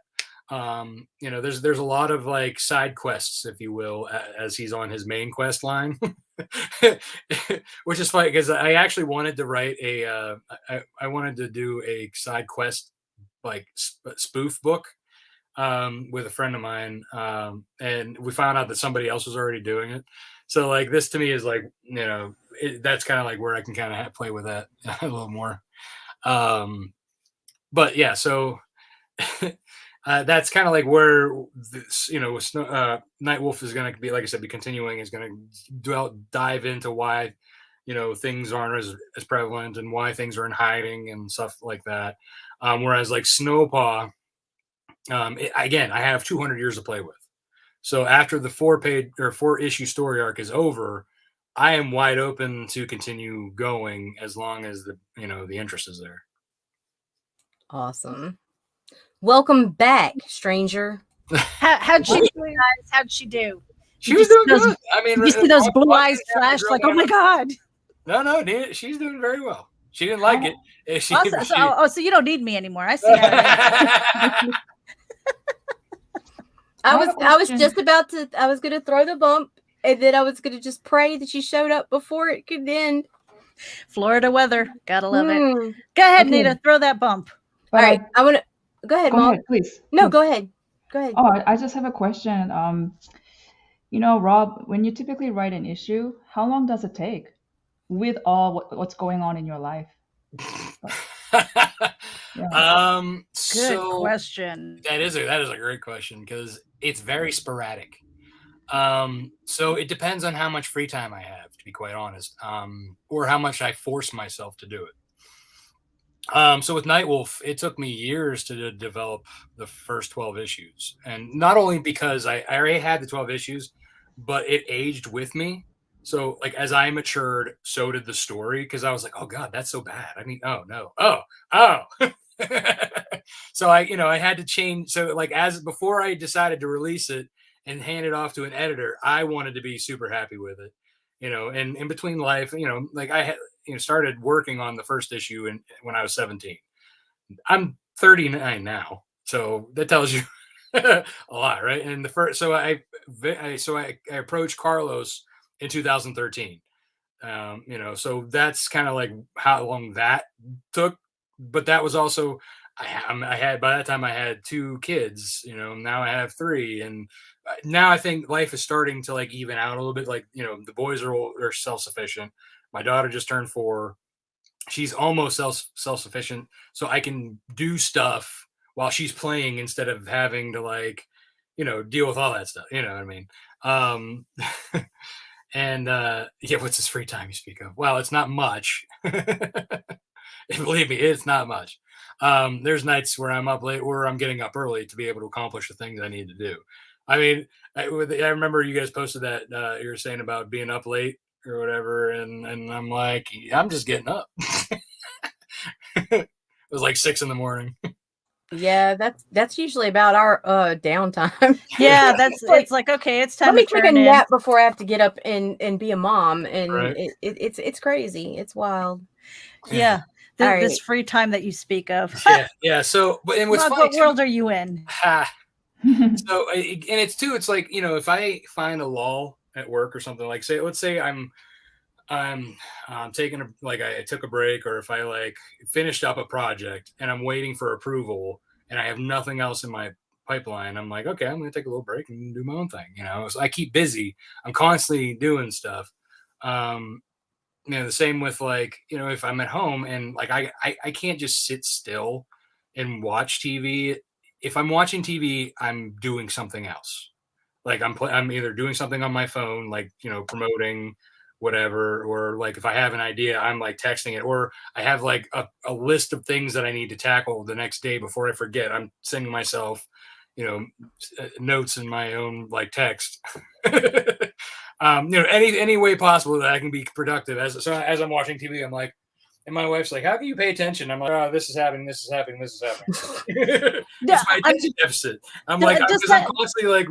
There's a lot of, like, side quests, if you will, as he's on his main quest line, which is funny, because I actually wanted to write I wanted to do a side quest, like, spoof book with a friend of mine, and we found out that somebody else was already doing it. So, like, this to me is like, that's kind of like where I can kind of play with that a little more. but yeah, so that's kind of like where this, Nightwolf is going to be, like I said, be continuing, is going to dive into why, things aren't as prevalent and why things are in hiding and stuff like that. Whereas like SNOW PAW, again, I have 200 years to play with. So after the 4-issue story arc is over, I am wide open to continue going as long as the interest is there. Awesome. Welcome back, stranger. How'd she do, guys? How'd she do? She was doing good. I mean, did you see those blue eyes flash like, oh my God? No, she's doing very well. She didn't like it. So you don't need me anymore. I see how it is. I was just about to. I was going to throw the bump, and then I was going to just pray that she showed up before it could end. Florida weather, gotta love it. Go ahead, okay. Nita, throw that bump. All right, I want to go ahead, Mom. Ahead, please. No, go ahead. Go ahead. Oh, I just have a question. Rob, when you typically write an issue, how long does it take with all what's going on in your life? Yeah. Good question. That is a great question because it's very sporadic. So it depends on how much free time I have, to be quite honest, or how much I force myself to do it. So with Nightwolf, it took me years to develop the first 12 issues, and not only because I already had the 12 issues, but it aged with me. So like as I matured, so did the story, because I was like, oh God, that's so bad. I mean, oh no, oh. So I had to change. So like before I decided to release it and hand it off to an editor, I wanted to be super happy with it, and in between life, like I had, started working on the first issue when I was 17. I'm 39 now. So that tells you a lot, right? And the first, so I approached Carlos in 2013. So that's kind of like how long that took. But that was also, I had, by that time I had 2 kids, now I have 3. And now I think life is starting to like even out a little bit. Like, the boys are self-sufficient. My daughter just turned 4. She's almost self-sufficient. So I can do stuff while she's playing instead of having to like, deal with all that stuff. You know what I mean? And what's this free time you speak of? Well, it's not much. Believe me, it's not much. There's nights where I'm up late or I'm getting up early to be able to accomplish the things I need to do. I mean, I remember you guys posted that you were saying about being up late or whatever, and I'm like, I'm just getting up. It was like 6 a.m. Yeah, that's usually about our downtime. Yeah, it's like, okay, it's time. Let me take a nap before I have to get up and be a mom, and right. It's crazy. It's wild. Yeah. This free time that you speak of. Yeah. So, but and what's funny, what world are you in? So, and it's too. It's like, if I find a lull at work or something, like let's say I'm taking I took a break, or if I like finished up a project and I'm waiting for approval and I have nothing else in my pipeline, I'm like, okay, I'm going to take a little break and do my own thing. So I keep busy. I'm constantly doing stuff. The same with like, if I'm at home and like, I can't just sit still and watch TV. If I'm watching TV, I'm doing something else. Like I'm either doing something on my phone, like, promoting whatever, or like if I have an idea, I'm like texting it, or I have like a list of things that I need to tackle the next day before I forget. I'm sending myself, notes in my own like text. Any way possible that I can be productive. As I'm watching TV, I'm like, and my wife's like, how can you pay attention? I'm like, oh, this is happening, this is happening, this is happening. It's my attention deficit. I'm constantly like,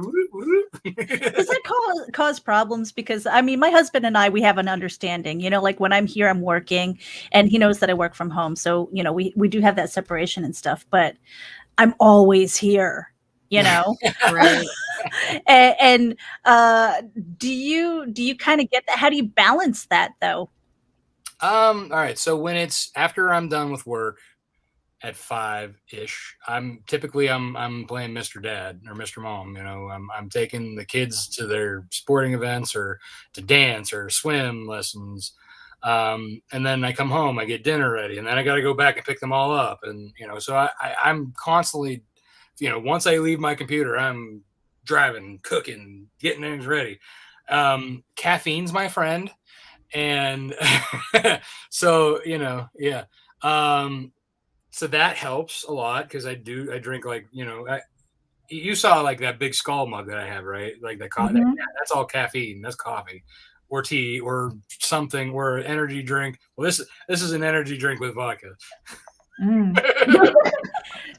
does that cause problems? Because I mean, my husband and I, we have an understanding, like when I'm here, I'm working, and he knows that I work from home. So, we do have that separation and stuff, but I'm always here, Right. and do you kind of get that? How do you balance that though? All right. So when it's after I'm done with work at 5-ish, I'm playing Mr. Dad or Mr. Mom. I'm taking the kids to their sporting events or to dance or swim lessons. And then I come home, I get dinner ready, and then I got to go back and pick them all up. And, so I'm constantly, once I leave my computer, I'm driving, cooking, getting things ready. Caffeine's my friend. And so, yeah. So that helps a lot because I drink you saw like that big skull mug that I have, right? Like that's all caffeine. That's coffee or tea or something or energy drink. Well, this is an energy drink with vodka.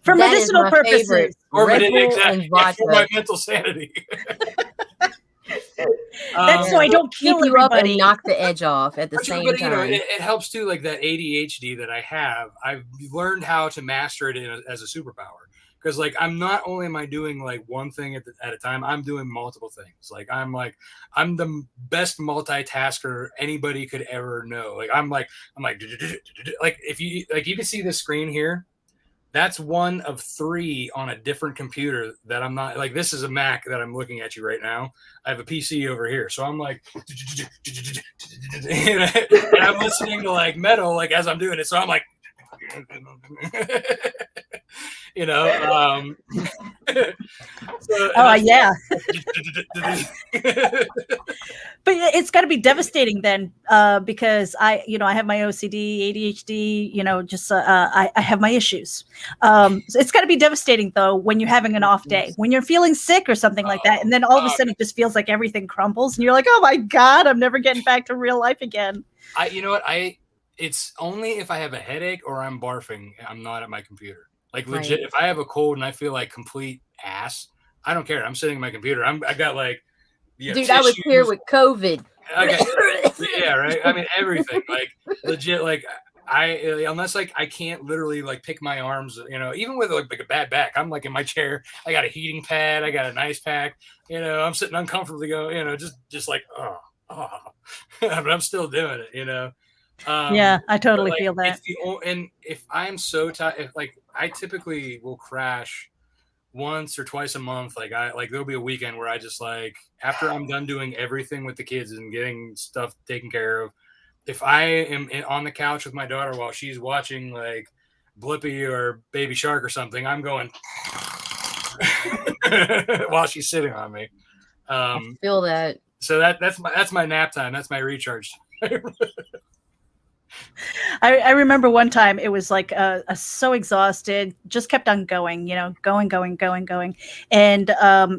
For medicinal purposes. Or for my mental sanity. That's so I don't kill you up and knock the edge off at the same time. It helps too. Like that ADHD that I have, I've learned how to master it as a superpower. Because I'm not only am I doing like one thing at a time, I'm doing multiple things. I'm the best multitasker anybody could ever know. I'm like if you you can see the screen here. That's one of 3 on a different computer that I'm not this is a Mac that I'm looking at you right now. I have a PC over here. So I'm like, and I'm listening to metal, as I'm doing it. So I'm like, yeah. But it's got to be devastating then, because I have my OCD, ADHD, I have my issues. So it's got to be devastating though when you're having an off day, when you're feeling sick or something like that, and then all of a sudden it just feels like everything crumbles, and you're like, oh my God, I'm never getting back to real life again. It's only if I have a headache or I'm barfing, I'm not at my computer. Legit, if I have a cold and I feel like complete ass, I don't care. I'm sitting at my computer. I got dude, tissues. I was here with COVID. Yeah, right. I mean, everything. Legit. Unless I can't literally pick my arms. Even with a bad back, I'm in my chair. I got a heating pad. I got an ice pack. I'm sitting uncomfortably. Just but I'm still doing it. Yeah, I totally feel that. And if I'm so tired, I typically will crash once or twice a month. There'll be a weekend where I just after I'm done doing everything with the kids and getting stuff taken care of, if I am on the couch with my daughter while she's watching Blippi or Baby Shark or something, I'm going while she's sitting on me. I feel that. So that's my nap time. That's my recharge. I remember one time it was so exhausted, just kept on going, going. And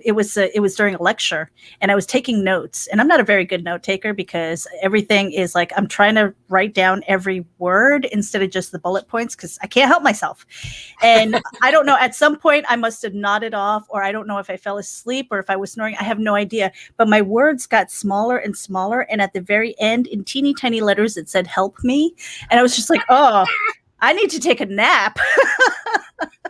it was during a lecture and I was taking notes, and I'm not a very good note taker because everything is I'm trying to write down every word instead of just the bullet points because I can't help myself. And I don't know, at some point I must have nodded off, or I don't know if I fell asleep or if I was snoring. I have no idea, but my words got smaller and smaller. And at the very end, in teeny tiny letters, it said, "Help me." And I was just like, oh, I need to take a nap.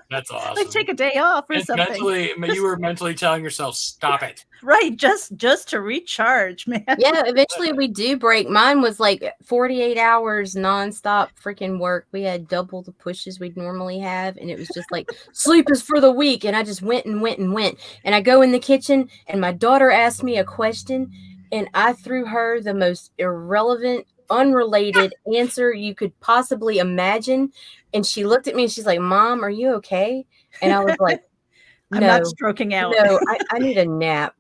That's awesome. Take a day off or something. You were mentally telling yourself, stop it. Right. Just to recharge, man. Yeah. Eventually we do break. Mine was 48 hours nonstop freaking work. We had double the pushes we'd normally have. And it was just sleep is for the weak. And I just went. And I go in the kitchen and my daughter asked me a question and I threw her the most irrelevant, unrelated answer you could possibly imagine, and she looked at me and she's like, "Mom, are you okay?" And I was like, "No, I'm not stroking out. No, I need a nap."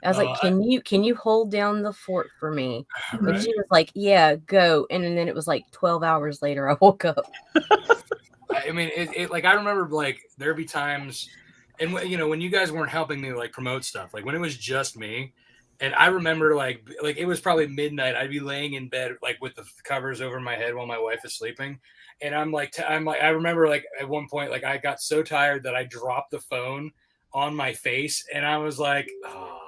I was like, "Can you hold down the fort for me?" Right. And she was like, "Yeah, go." And then it was 12 hours later, I woke up. I mean, I remember there'd be times, and when you guys weren't helping me promote stuff, when it was just me. And I remember it was probably midnight. I'd be laying in bed with the covers over my head while my wife is sleeping. And I remember at one point I got so tired that I dropped the phone on my face and I was like, oh.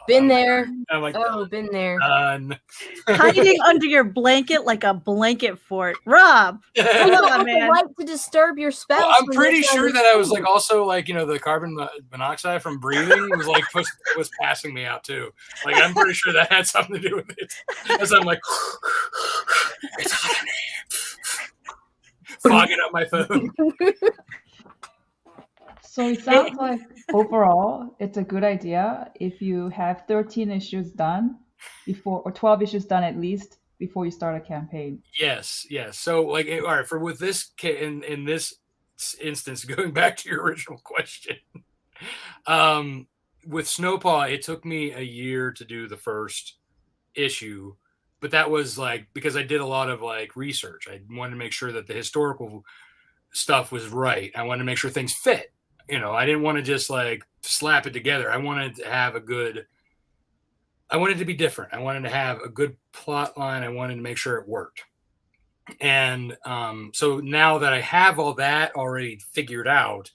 Been there. I'm like, oh, been there. Hiding under your blanket like a blanket fort. Rob, come on, man. Like to disturb your spouse. Well, I'm pretty sure that I was also the carbon monoxide from breathing was was passing me out too. I'm pretty sure that had something to do with it. As I'm it's hot in here. Fogging up my phone. So it sounds like overall, it's a good idea if you have 13 issues done before, or 12 issues done at least before you start a campaign. Yes. So like, all right, for with this in this instance, going back to your original question, with SNOW PAW, it took me a year to do the first issue, but that was like because I did a lot of like research. I wanted to make sure that the historical stuff was right. I wanted to make sure things fit. I didn't want to just like slap it together. I wanted to have I wanted to be different. I wanted to have a good plot line. I wanted to make sure it worked. And so now that I have all that already figured out,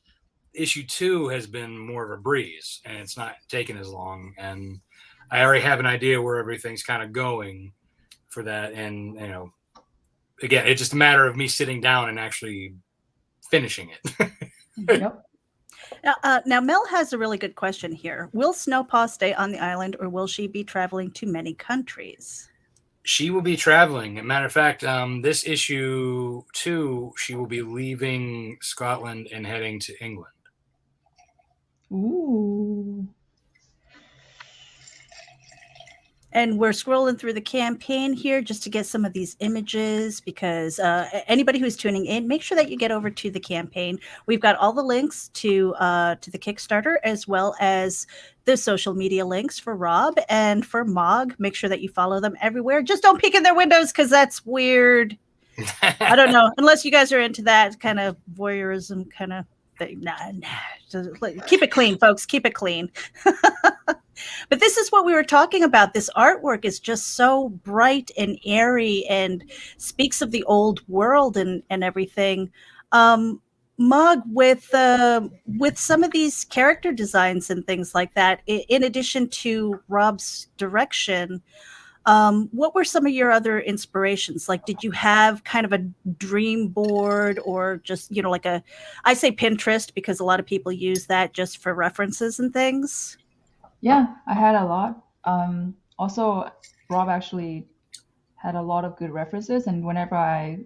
issue 2 has been more of a breeze, and it's not taken as long. And I already have an idea where everything's kind of going for that. And, again, it's just a matter of me sitting down and actually finishing it. Yep. Now, Mel has a really good question here. Will SNOW PAW stay on the island, or will she be traveling to many countries? She will be traveling. As a matter of fact, this issue 2, she will be leaving Scotland and heading to England. Ooh. And we're scrolling through the campaign here just to get some of these images, because anybody who's tuning in, make sure that you get over to the campaign. We've got all the links to the Kickstarter, as well as the social media links for Rob and for Mog. Make sure that you follow them everywhere. Just don't peek in their windows, because that's weird. I don't know. Unless you guys are into that kind of voyeurism kind of thing. Nah. Just keep it clean, folks. Keep it clean. But this is what we were talking about. This artwork is just so bright and airy and speaks of the old world and everything. Mug, with some of these character designs and things like that, in addition to Rob's direction, what were some of your other inspirations? Like, did you have kind of a dream board, or just, like I say Pinterest because a lot of people use that just for references and things? Yeah, I had a lot. Also, Rob actually had a lot of good references, and whenever I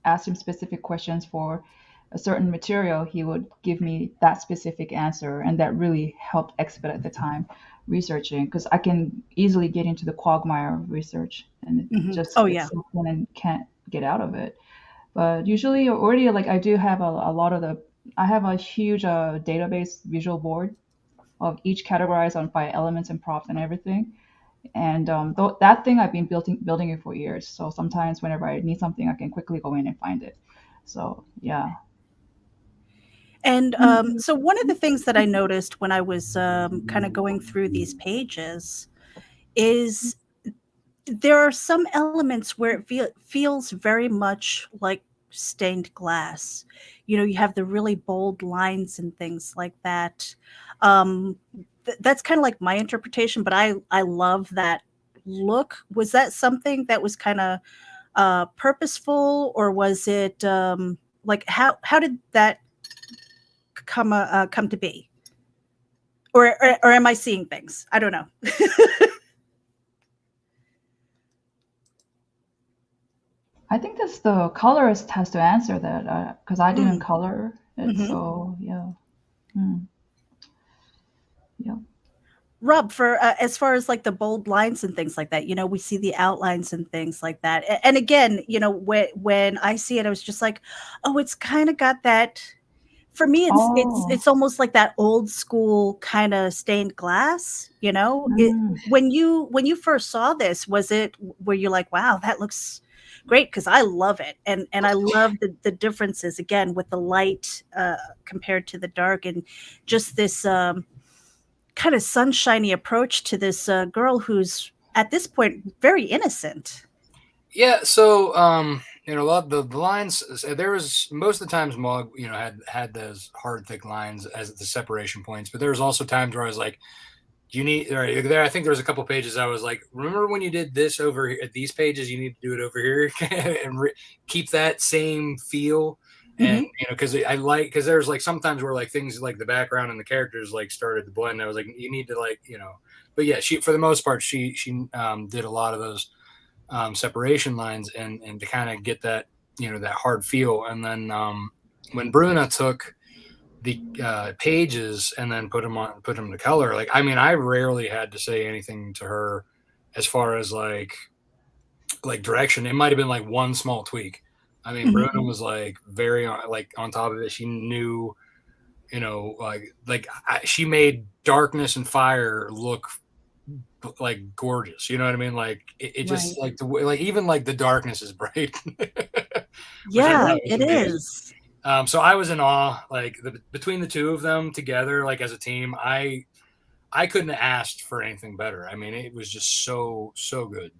asked him specific questions for a certain material, he would give me that specific answer, and that really helped expedite the time researching, because I can easily get into the quagmire of research, and it just it's something and can't get out of it. But usually, already, like, I do have a lot of I have a huge database visual board of each categorized on by elements and props and everything. And that thing I've been building it for years. So sometimes whenever I need something, I can quickly go in and find it. So yeah. And so one of the things that I noticed when I was kind of going through these pages is there are some elements where it feels very much like stained glass. You have the really bold lines and things like that. That's kind of like my interpretation, but I love that look. Was that something that was kind of purposeful, or was it like how did that come to be? Or am I seeing things? I don't know. I think that's the colorist has to answer that, because I didn't color it. So yeah. Yeah. Rob, for as far as like the bold lines and things like that, we see the outlines and things like that. And again, when I see it, I was just like, oh, it's kind of got that. For me, it's almost like that old school kind of stained glass. When you first saw this, were you like, wow, that looks great? Because I love it, and I love the differences again with the light compared to the dark, and just this kind of sunshiny approach to this girl who's at this point very innocent. Yeah, so a lot of the lines, there was most of the times Mog had those hard thick lines as the separation points, but there was also times where I was like, you need there. I think there was a couple pages I was like, remember when you did this over here at these pages, you need to do it over here and keep that same feel. And because because there's like sometimes where like things like the background and the characters like started to blend. I was like, you need to like but yeah, she for the most part she did a lot of those separation lines and to kind of get that that hard feel. And then when Bruna took the pages and then put them to color, like I rarely had to say anything to her as far as like like direction. It might have been like one small tweak. I mean, Bruna was like very on top of it. She knew, you know, she made darkness and fire look like gorgeous. You know what I mean? Like it just like the way, like even like the darkness is bright. Yeah, it is. So I was in awe. Like between the two of them together, like as a team, I couldn't have asked for anything better. I mean, it was just so good.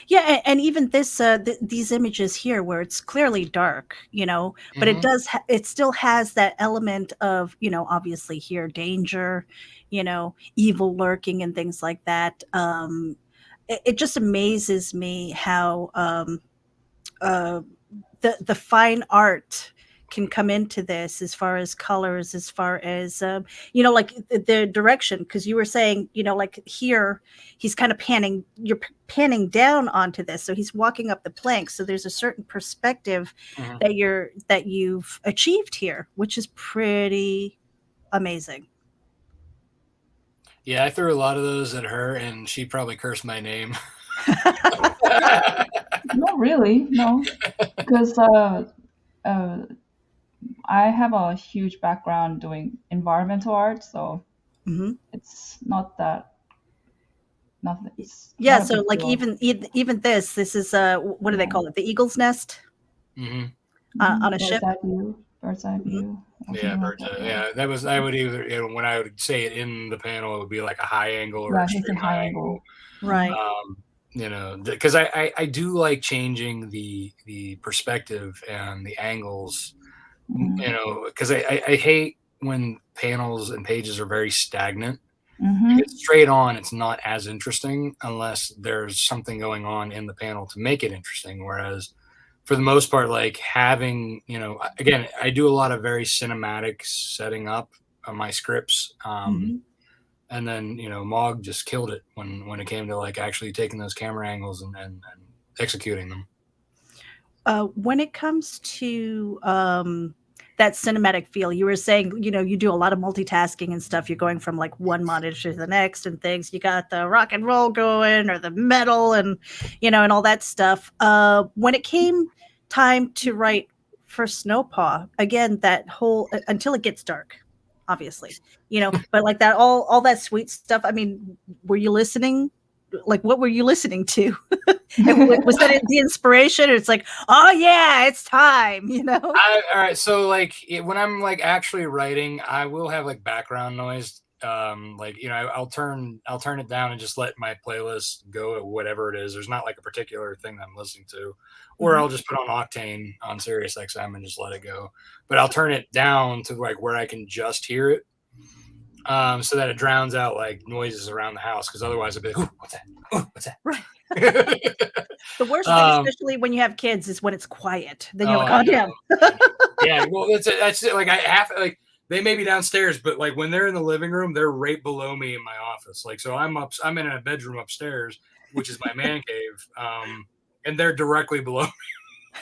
Yeah, and even this these images here where it's clearly dark, you know, but it does it still has that element of, you know, obviously here danger, you know, evil lurking and things like that. It just amazes me how the fine art can come into this as far as colors, as far as you know, like the direction, because you were saying, you know, like here he's kind of panning, you're panning down onto this, so he's walking up the plank, so there's a certain perspective that you've achieved here, which is pretty amazing. Yeah, I threw a lot of those at her, and she probably cursed my name. Not really, no, because I have a huge background doing environmental art, so it's not that. Nothing. Yeah, not so like deal. even this is what do they call it? The eagle's nest on a ship. Bird's eye view. Yeah, bird's eye. Yeah, that was. I would either, you know, when I would say it in the panel, it would be like a high angle or a extreme high angle. Right. You know, because I do like changing the perspective and the angles. You know, because I hate when panels and pages are very stagnant. If it's straight on, it's not as interesting unless there's something going on in the panel to make it interesting. Whereas for the most part, like having, you know, again, I do a lot of very cinematic setting up of my scripts. And then, you know, Mog just killed it when it came to like actually taking those camera angles and executing them. When it comes to that cinematic feel, you were saying, you know, you do a lot of multitasking and stuff. You're going from like one monitor to the next and things. You got the rock and roll going or the metal and, you know, and all that stuff. When it came time to write for SNOW PAW, again, that whole until it gets dark, obviously, you know, but like that, all that sweet stuff. I mean, were you listening? Like, what were you listening to? Was that the inspiration? Or it's like, oh yeah, it's time, you know? All right. So like when I'm like actually writing, I will have like background noise. Like, you know, I'll turn it down and just let my playlist go at whatever it is. There's not like a particular thing that I'm listening to, or I'll just put on Octane on Sirius XM and just let it go. But I'll turn it down to like where I can just hear it. So that it drowns out like noises around the house, because otherwise I'd be like, what's that? What's that? Right. The worst thing, especially when you have kids, is when it's quiet. Then you're like, oh damn. Yeah, well, that's it. Like I have like they may be downstairs, but like when they're in the living room, they're right below me in my office. Like, so I'm in a bedroom upstairs, which is my man cave, and they're directly below me,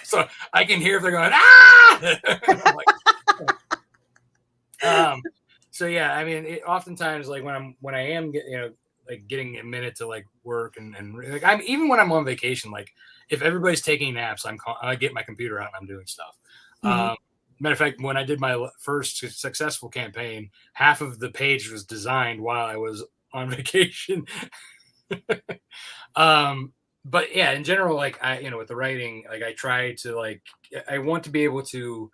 so I can hear if they're going So yeah, I mean, oftentimes like when I am getting a minute to like work and like even when I'm on vacation, like if everybody's taking naps, I get my computer out and I'm doing stuff. Matter of fact, when I did my first successful campaign, half of the page was designed while I was on vacation. But yeah, in general, like with the writing, like I try to like I want to be able to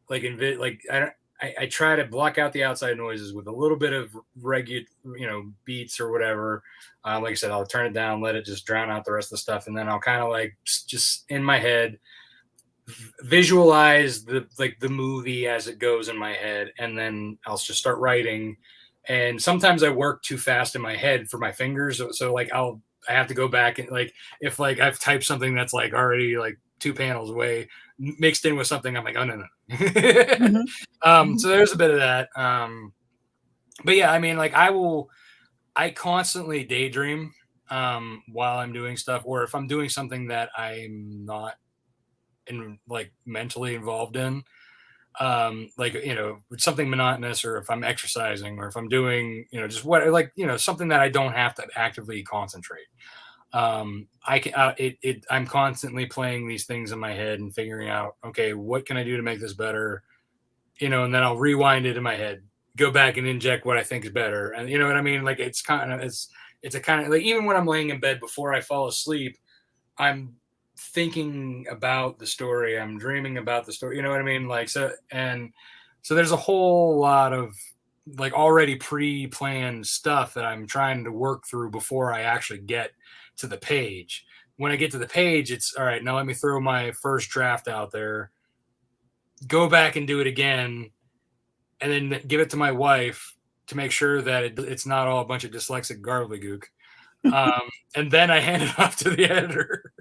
like I try to block out the outside noises with a little bit of regular, beats or whatever. Like I said, I'll turn it down, let it just drown out the rest of the stuff. And then I'll kind of like just in my head, visualize the movie as it goes in my head. And then I'll just start writing. And sometimes I work too fast in my head for my fingers. So like, I have to go back and like, if like I've typed something that's like already like 2 panels away, mixed in with something, I'm like, oh no. So there's a bit of that. But yeah, I mean, like I constantly daydream while I'm doing stuff, or if I'm doing something that I'm not mentally involved in, something monotonous, or if I'm exercising, or if I'm doing, just what, something that I don't have to actively concentrate. I'm constantly playing these things in my head and figuring out, okay, what can I do to make this better? And then I'll rewind it in my head, go back and inject what I think is better. And you know what I mean? Like it's a kind of like, even when I'm laying in bed before I fall asleep, I'm thinking about the story. I'm dreaming about the story. You know what I mean? Like, so there's a whole lot of like already pre-planned stuff that I'm trying to work through before I actually get to the page. When I get to the page, it's all right. Now let me throw my first draft out there, go back and do it again, and then give it to my wife to make sure that it's not all a bunch of dyslexic gobbledygook. And then I hand it off to the editor.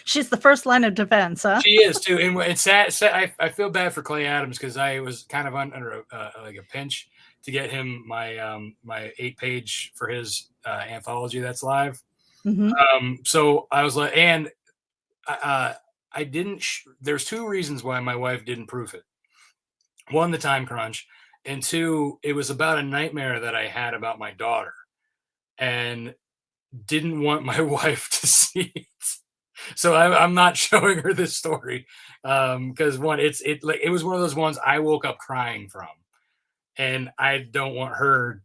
She's the first line of defense, huh? She is too, and it's sad. I feel bad for Clay Adams because I was kind of under like a pinch to get him my my 8-page for his anthology that's live. Mm-hmm. So I was like, and I didn't. There's 2 reasons why my wife didn't proof it. 1, the time crunch, and 2, it was about a nightmare that I had about my daughter, and didn't want my wife to see it. So I'm not showing her this story because 1, it was one of those ones I woke up crying from, and I don't want her,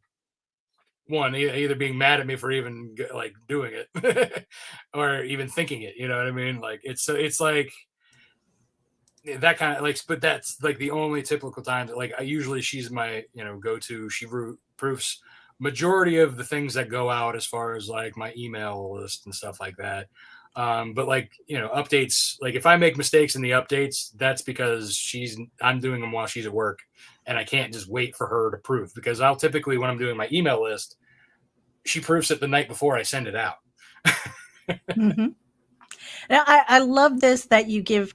1, either being mad at me for even like doing it or even thinking it. You know what I mean? Like it's like that kind of like, but that's like the only typical time that like usually she's my go-to. She proofs majority of the things that go out as far as like my email list and stuff like that. But like updates, like if I make mistakes in the updates, that's because I'm doing them while she's at work, and I can't just wait for her to proof, because I'll typically, when I'm doing my email list, she proofs it the night before I send it out. Mm-hmm. Now, I love this, that you give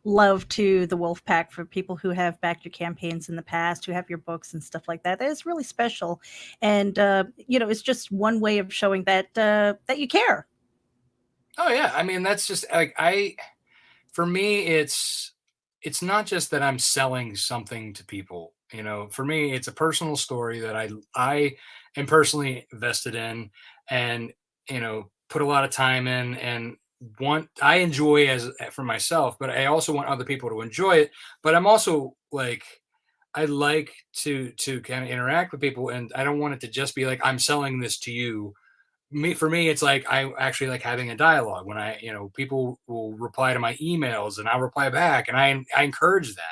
love to the Wolf Pack for people who have backed your campaigns in the past, who have your books and stuff like that. That is really special, and it's just one way of showing that that you care. Oh yeah, I mean that's just like for me, it's not just that I'm selling something to people. For me, it's a personal story that I am personally invested in, and put a lot of time in, and I enjoy as for myself, but I also want other people to enjoy it. But I'm also like, I like to kind of interact with people, and I don't want it to just be like I'm selling this to you. For me, it's like I actually like having a dialogue when people will reply to my emails and I'll reply back, and I encourage that.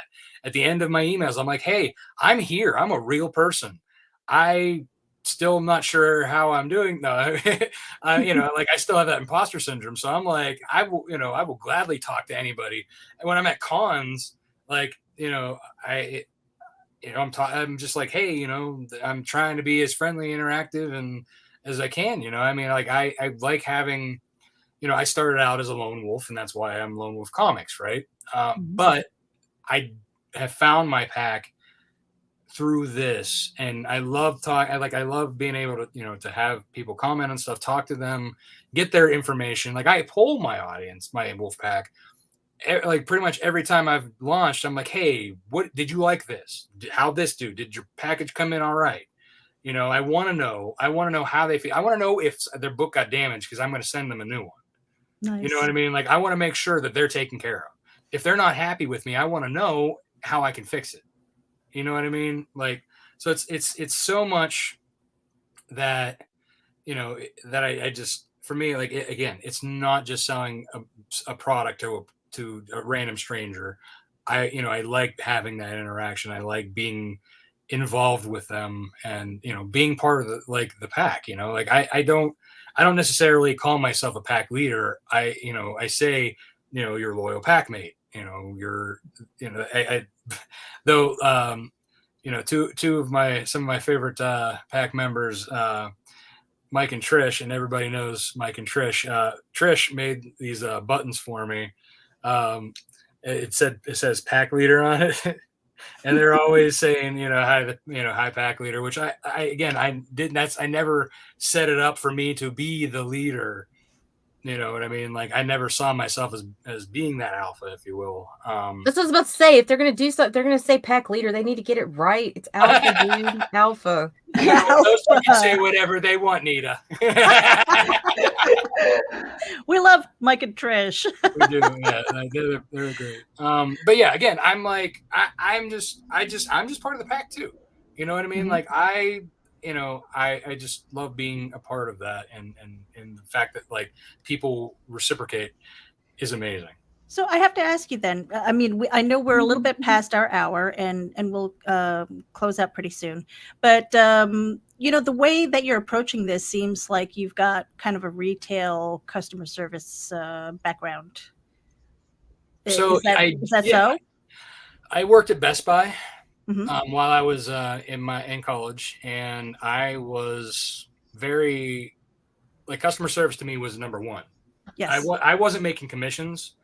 At the end of my emails, I'm like, hey, I'm here. I'm a real person. I still not sure how I'm doing. No, like I still have that imposter syndrome. So I'm like, I will gladly talk to anybody. And when I'm at cons, like, I'm just like, hey, I'm trying to be as friendly, interactive, and as I can. I mean, like I like having, I started out as a lone wolf, and that's why I'm Lone Wolf Comics, right? But I have found my pack through this, and I love I love being able to to have people comment on stuff, talk to them, get their information. Like I poll my audience, my wolf pack, like pretty much every time I've launched. I'm like, hey, what did you like this? How'd this do? Did your package come in all right? I want to know how they feel. I want to know if their book got damaged, because I'm going to send them a new one. Nice. You know what I mean? Like I want to make sure that they're taken care of. If they're not happy with me, I want to know how I can fix it. You know what I mean? Like, so it's so much that, that I just, for me, like, again, it's not just selling a product to a random stranger. I like having that interaction. I like being involved with them, and, being part of the pack, like I don't necessarily call myself a pack leader. I say, your loyal pack mate, you're, though, two of some of my favorite pack members, Mike and Trish, and everybody knows Mike and Trish. Trish made these buttons for me. It says pack leader on it. And they're always saying, hi pack leader, which I never set it up for me to be the leader. You know what I mean? Like I never saw myself as being that alpha, if you will. That's what I was about to say. If they're gonna do something, they're gonna say pack leader. They need to get it right. It's alpha, dude. Alpha. Those two can say whatever they want, Nita. We love Mike and Trish. We do, yeah. They're great. But yeah, again, I'm like, I'm just part of the pack too. You know what I mean? Mhm. Like I just love being a part of that, and the fact that like people reciprocate is amazing. So I have to ask you then. I mean, I know we're a little bit past our hour, and we'll close out pretty soon. But you know, the way that you're approaching this seems like you've got kind of a retail customer service background. So is that so? I worked at Best Buy Mhm. while I was in college, and I was very like customer service to me was number one. Yes. I wasn't making commissions,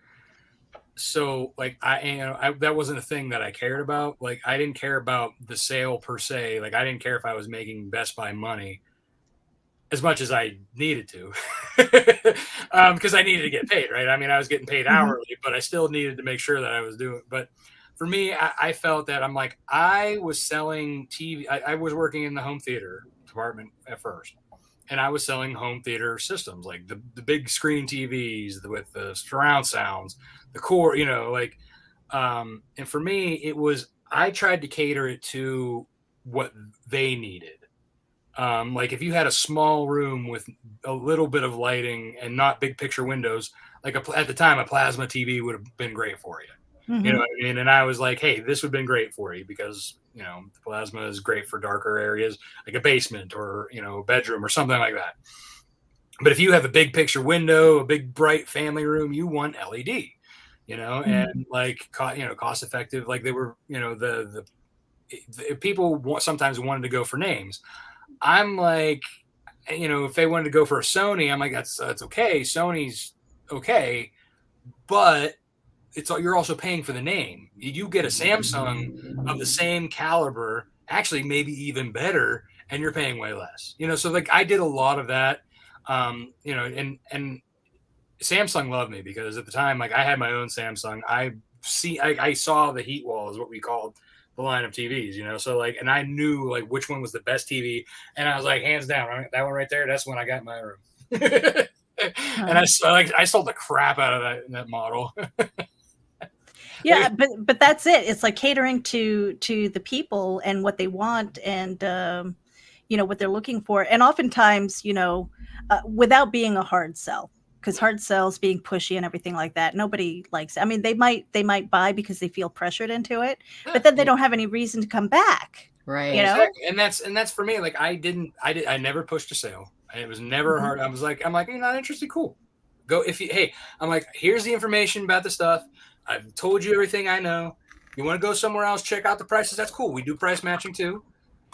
so like that wasn't a thing that I cared about. Like I didn't care about the sale per se. Like I didn't care if I was making Best Buy money as much as I needed to, because I needed to get paid, right? I mean, I was getting paid hourly, but I still needed to make sure that I was doing. But for me, I felt that I'm like I was selling TV. I was working in the home theater department at first, and I was selling home theater systems, like the big screen TVs with the surround sounds, the core, you know, like, and for me, I tried to cater it to what they needed. Like if you had a small room with a little bit of lighting and not big picture windows, like at the time, a plasma TV would have been great for you. You know what I mean? And I was like, hey, this would have been great for you because, you know, the plasma is great for darker areas like a basement or, you know, a bedroom or something like that. But if you have a big picture window, a big bright family room, you want LED, you know, and like, cost effective. Like they were, you know, the people sometimes wanted to go for names. I'm like, you know, if they wanted to go for a Sony, I'm like, that's okay. Sony's okay, but you're also paying for the name. You get a Samsung of the same caliber, actually maybe even better, and you're paying way less. You know, so like I did a lot of that. You know, and Samsung loved me because at the time, like I had my own Samsung. I saw the heat wall is what we called the line of TVs, you know. So like, and I knew like which one was the best TV, and I was like, hands down, right? That one right there. That's when I got in my room. And I sold the crap out of that model. Yeah, but that's it. It's like catering to the people and what they want, and you know what they're looking for, and oftentimes, you know, without being a hard sell, because hard sells being pushy and everything like that, nobody likes it. I mean, they might buy because they feel pressured into it, but then they don't have any reason to come back. Right. You know, exactly. And that's for me. Like I never pushed a sale. It was never hard. I'm like, you're not interested. Cool. Go I'm like, here's the information about the stuff. I've told you everything I know. You want to go somewhere else, check out the prices. That's cool. We do price matching too.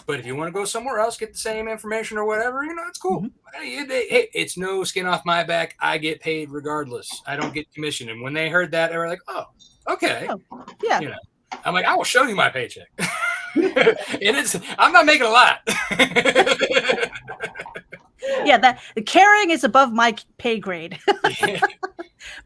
But if you want to go somewhere else, get the same information or whatever, you know, it's cool. Hey, it's no skin off my back. I get paid regardless. I don't get commission. And when they heard that, they were like, oh, okay. Oh, yeah. You know, I'm like, I will show you my paycheck. I'm not making a lot. Yeah, that the caring is above my pay grade.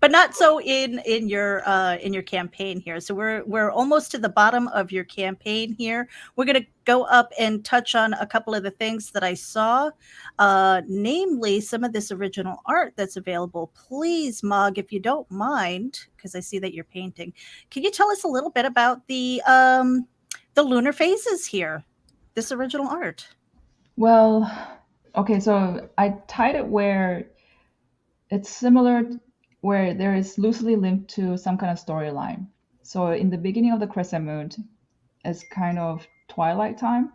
But not so in your campaign here. So we're almost to the bottom of your campaign here. We're going to go up and touch on a couple of the things that I saw, namely some of this original art that's available. Please, Mog, if you don't mind, because I see that you're painting, can you tell us a little bit about the lunar phases here, this original art? Well, okay, so I tied it where it's similar, where there is loosely linked to some kind of storyline. So in the beginning of the crescent moon, it's kind of twilight time,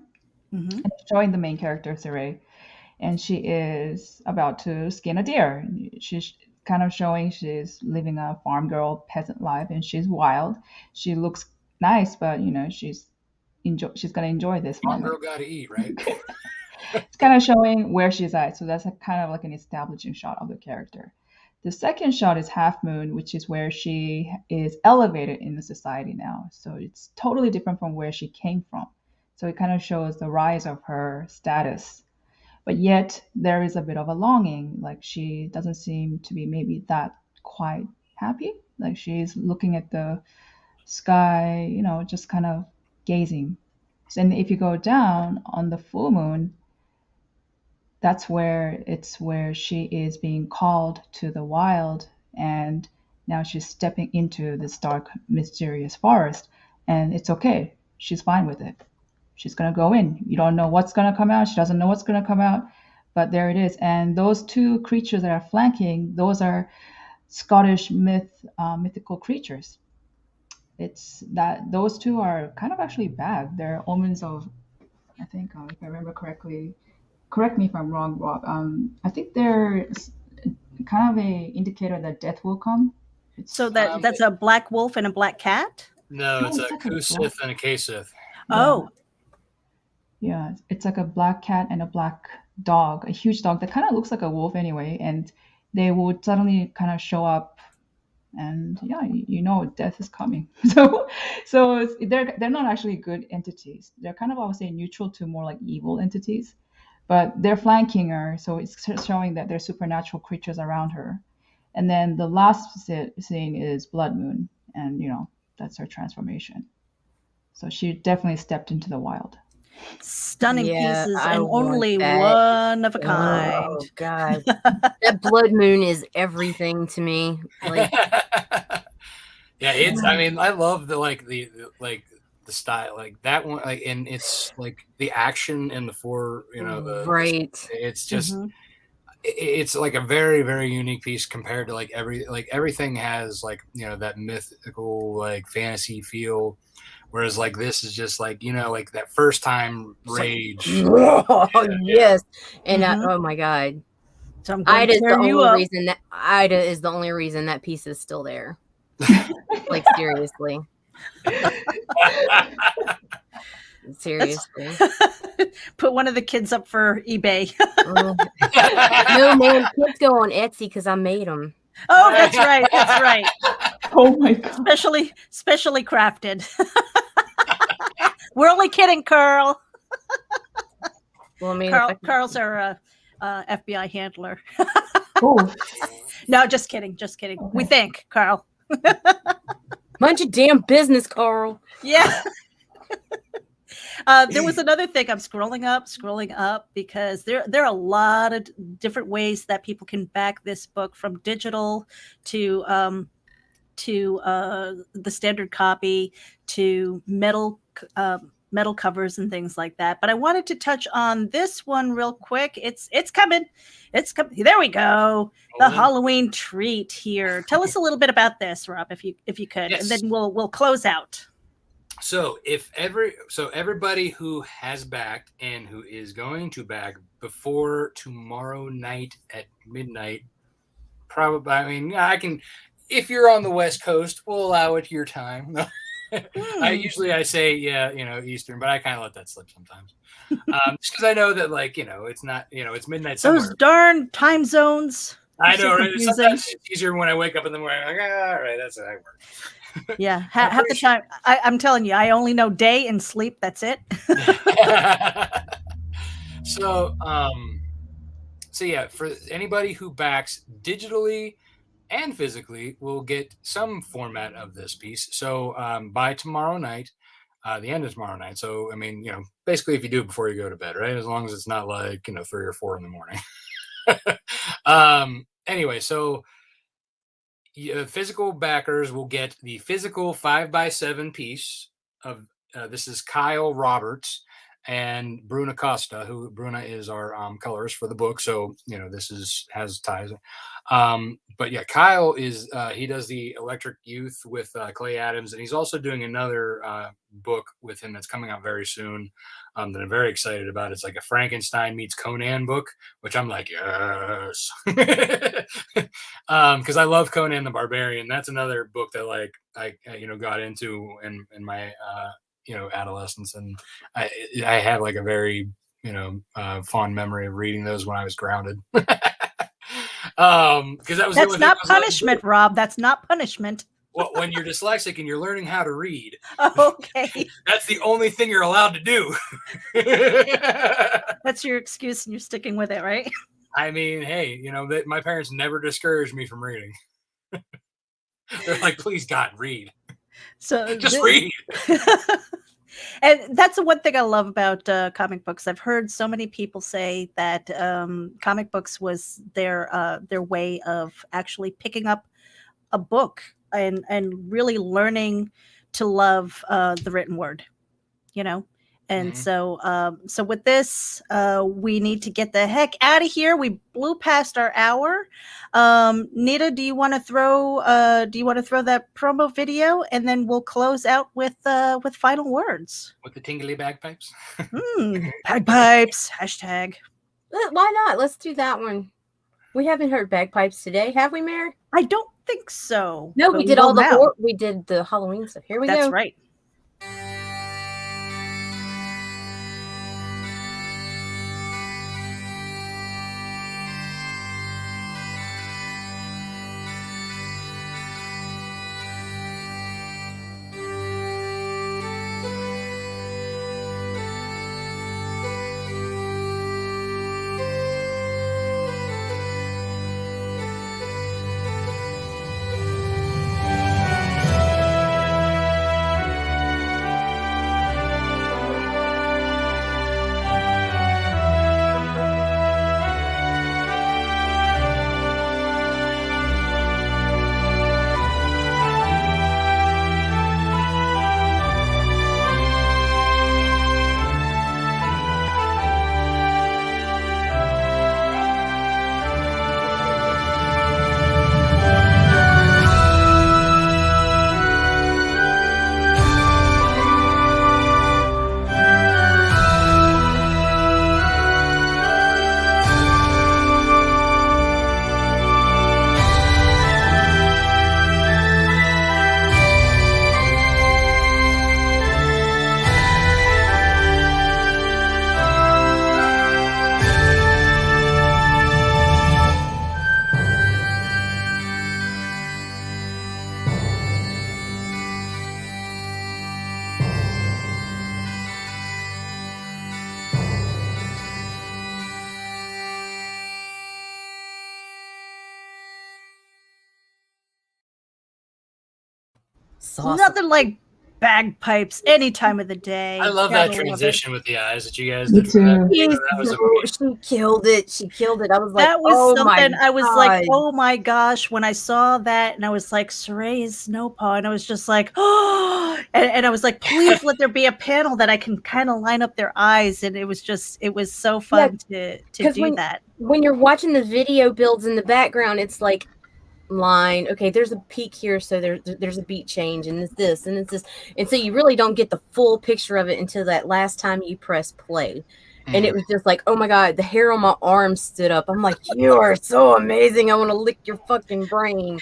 and showing the main character Cirray, and she is about to skin a deer. She's kind of showing she's living a farm girl peasant life, and she's wild. She looks nice, but you know she's gonna enjoy this Farm moment. girl gotta eat, right? It's kind of showing where she's at. So that's kind of like an establishing shot of the character. The second shot is half moon, which is where she is elevated in the society now. So it's totally different from where she came from. So it kind of shows the rise of her status. but yet there is a bit of a longing. Like she doesn't seem to be maybe that quite happy. Like she's looking at the sky, just kind of gazing. And if you go down on the full moon, that's where she is being called to the wild, and now she's stepping into this dark, mysterious forest, and it's okay. She's fine with it. She's gonna go in. You don't know what's gonna come out. She doesn't know what's gonna come out, but there it is. And those two creatures that are flanking, those are Scottish mythical creatures. It's that those two are kind of actually bad. They're omens of, I think, if I remember correctly. Correct me if I'm wrong, Rob. I think they're kind of a indicator that death will come. So that's a black wolf and a black cat? No, it's a like a Kusith and a Kasith. Oh. Yeah, it's like a black cat and a black dog, a huge dog that kind of looks like a wolf anyway, and they would suddenly kind of show up, and yeah, death is coming. They're not actually good entities. They're kind of, I would say, neutral to more like evil entities, but they're flanking her, so it's showing that there's supernatural creatures around her. And then the last scene is Blood Moon, and that's her transformation. So she definitely stepped into the wild. Stunning pieces and only one of a kind. Oh God, that Blood Moon is everything to me. Like, yeah, it's. I mean, I love the the style, like that one, like, and it's like the action and the right. It's just. It's like a very, very unique piece compared to everything has that mythical fantasy feel, whereas this is just like that first time rage. Yes, and oh my God, so Ida is the only reason that piece is still there. Like seriously. Seriously. Put one of the kids up for eBay. No, man, kids go on Etsy because I made them. Oh, that's right. That's right. Oh my God. Specially crafted. We're only kidding, Carl. Well, I mean, Carl's our FBI handler. Oh. No, just kidding. Just kidding. Okay. We think, Carl. Mind your damn business, Carl. Yeah. There was another thing. I'm scrolling up because there are a lot of different ways that people can back this book, from digital to the standard copy to metal covers and things like that. But I wanted to touch on this one real quick. It's coming. It's coming. There we go. The Halloween treat here. Tell us a little bit about this, Rob, if you could, yes. And then we'll close out. So everybody who has backed and who is going to back before tomorrow night at midnight, probably, I mean, I can, if you're on the West Coast, we'll allow it your time. I say, Eastern, but I kind of let that slip sometimes. Just because I know that, it's not, it's midnight somewhere. Those darn time zones. I know, right? Sometimes it's easier when I wake up in the morning. I'm like, all right, that's how I work. Yeah, half the time. I'm telling you, I only know day and sleep. That's it. So yeah, for anybody who backs digitally and physically, will get some format of this piece. So by tomorrow night, the end of tomorrow night. So I mean, basically, if you do it before you go to bed, right? As long as it's not 3 or 4 in the morning. Anyway, so. Physical backers will get the physical 5x7 piece of this is Kyle Roberts and Bruna Costa, who Bruna is our colorist for the book. So, this has ties. But yeah, Kyle is, he does the Electric Youth with Clay Adams, and he's also doing another book with him that's coming out very soon that I'm very excited about. It's like a Frankenstein meets Conan book, which I'm like, yes. Because I love Conan the Barbarian. That's another book that I got into in my adolescence, and I have a very fond memory of reading those when I was grounded. Because that's not punishment, Rob. That's not punishment. when you're dyslexic and you're learning how to read, Okay. that's the only thing you're allowed to do. That's your excuse and you're sticking with it, right? I mean, hey, my parents never discouraged me from reading. They're like, please, God, read. So Just read. And that's the one thing I love about comic books. I've heard so many people say that comic books was their way of actually picking up a book and really learning to love the written word, And so with this, we need to get the heck out of here. We blew past our hour. Nita, do you want to throw that promo video, and then we'll close out with final words with the tingly bagpipes? Bagpipes hashtag. Why not? Let's do that one. We haven't heard bagpipes today, have we, Mary? I don't think so. No, we did all the we did the Halloween stuff. Here we go. That's right. Awesome. Nothing like bagpipes any time of the day. I love that transition with the eyes that you guys did. For that was amazing. She killed it. She killed it. I was like, that was oh something. I was like, God. oh my gosh, when I saw that, and I was like, Cirilla is SNOW PAW, and I was just like, oh, and I was like, please let there be a panel that I can kind of line up their eyes, and it was so fun to do that. When you're watching the video builds in the background, it's like line, okay, there's a peak here, so there's a beat change, and it's this and it's this, and so you really don't get the full picture of it until that last time you press play. And it was just like, oh my God, the hair on my arm stood up. I'm like, you are so amazing. I want to lick your fucking brain.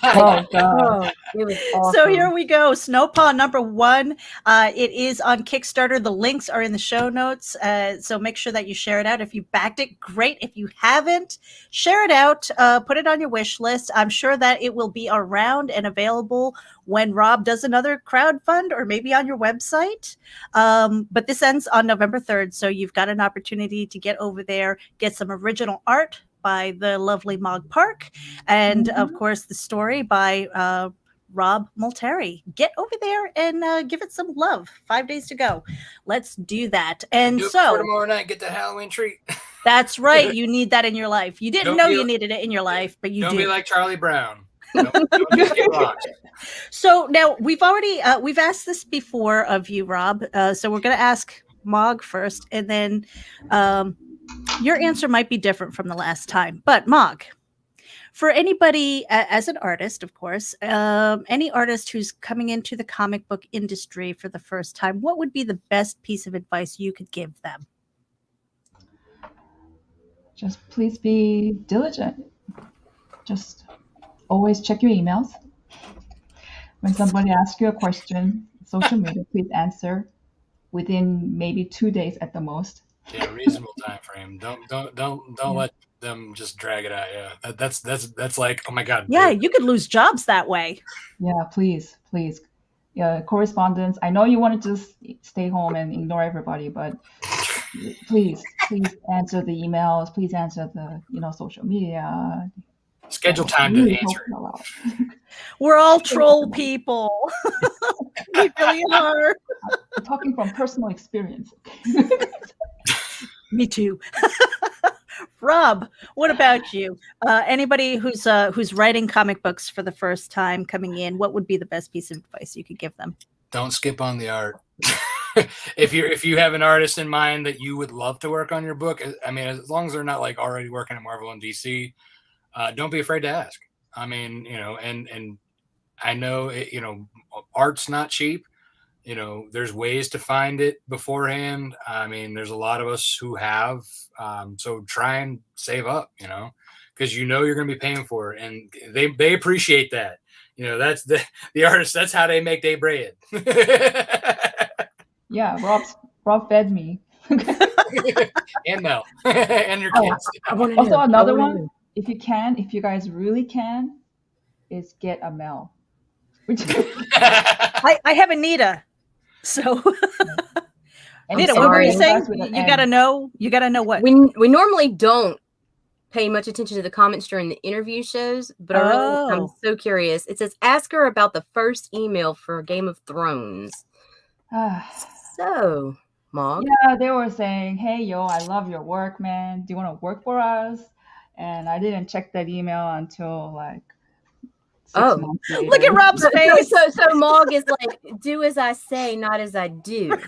Oh God. It was awesome. So here we go. SNOW PAW #1. It is on Kickstarter. The links are in the show notes. So make sure that you share it out. If you backed it, great. If you haven't, share it out. Put it on your wish list. I'm sure that it will be around and available when Rob does another crowdfund, or maybe on your website. But this ends on November 3rd. So you've got an opportunity to get over there, get some original art by the lovely Mog Park, and of course the story by Rob Multari. Get over there and give it some love. 5 days to go. Let's do that. And so tomorrow night, get the Halloween treat. That's right. You need that in your life. You didn't know you needed it in your life, but you do. Don't be like Charlie Brown. Don't just get rocked. So now we've already we've asked this before of you, Rob. So we're going to ask Mog first, and then your answer might be different from the last time. But Mog, for anybody as an artist, of course, any artist who's coming into the comic book industry for the first time, what would be the best piece of advice you could give them? Just please be diligent. Just always check your emails. When somebody asks you a question, social media, please answer within maybe 2 days at the most. Yeah, reasonable time frame. Don't let them just drag it out. Yeah, that's like, oh my god. Yeah, you could lose jobs that way. Yeah, please. Yeah, correspondence. I know you want to just stay home and ignore everybody, but please answer the emails. Please answer the social media. Schedule time to answer. We're all troll people. We really are. I'm talking from personal experience. Me too. Rob, what about you? Anybody who's writing comic books for the first time coming in, what would be the best piece of advice you could give them? Don't skip on the art. If you have an artist in mind that you would love to work on your book, I mean, as long as they're not like already working at Marvel and DC, don't be afraid to ask. I mean, and I know art's not cheap. There's ways to find it beforehand. I mean, there's a lot of us who have, so try and save up, because you're going to be paying for it, and they appreciate that. That's the artist. That's how they make their bread. Yeah, Rob fed me. And Mel and your kids. Also, another one, if you guys really can, is get a Mel. I have Anita. So, Anita, what were you saying? You gotta know what? We normally don't pay much attention to the comments during the interview shows, but I'm so curious. It says, ask her about the first email for Game of Thrones. So, Mog. Yeah, they were saying, hey, yo, I love your work, man. Do you want to work for us? And I didn't check that email until like 6 months later. Look at Rob's face. So Mog is like, do as I say, not as I do.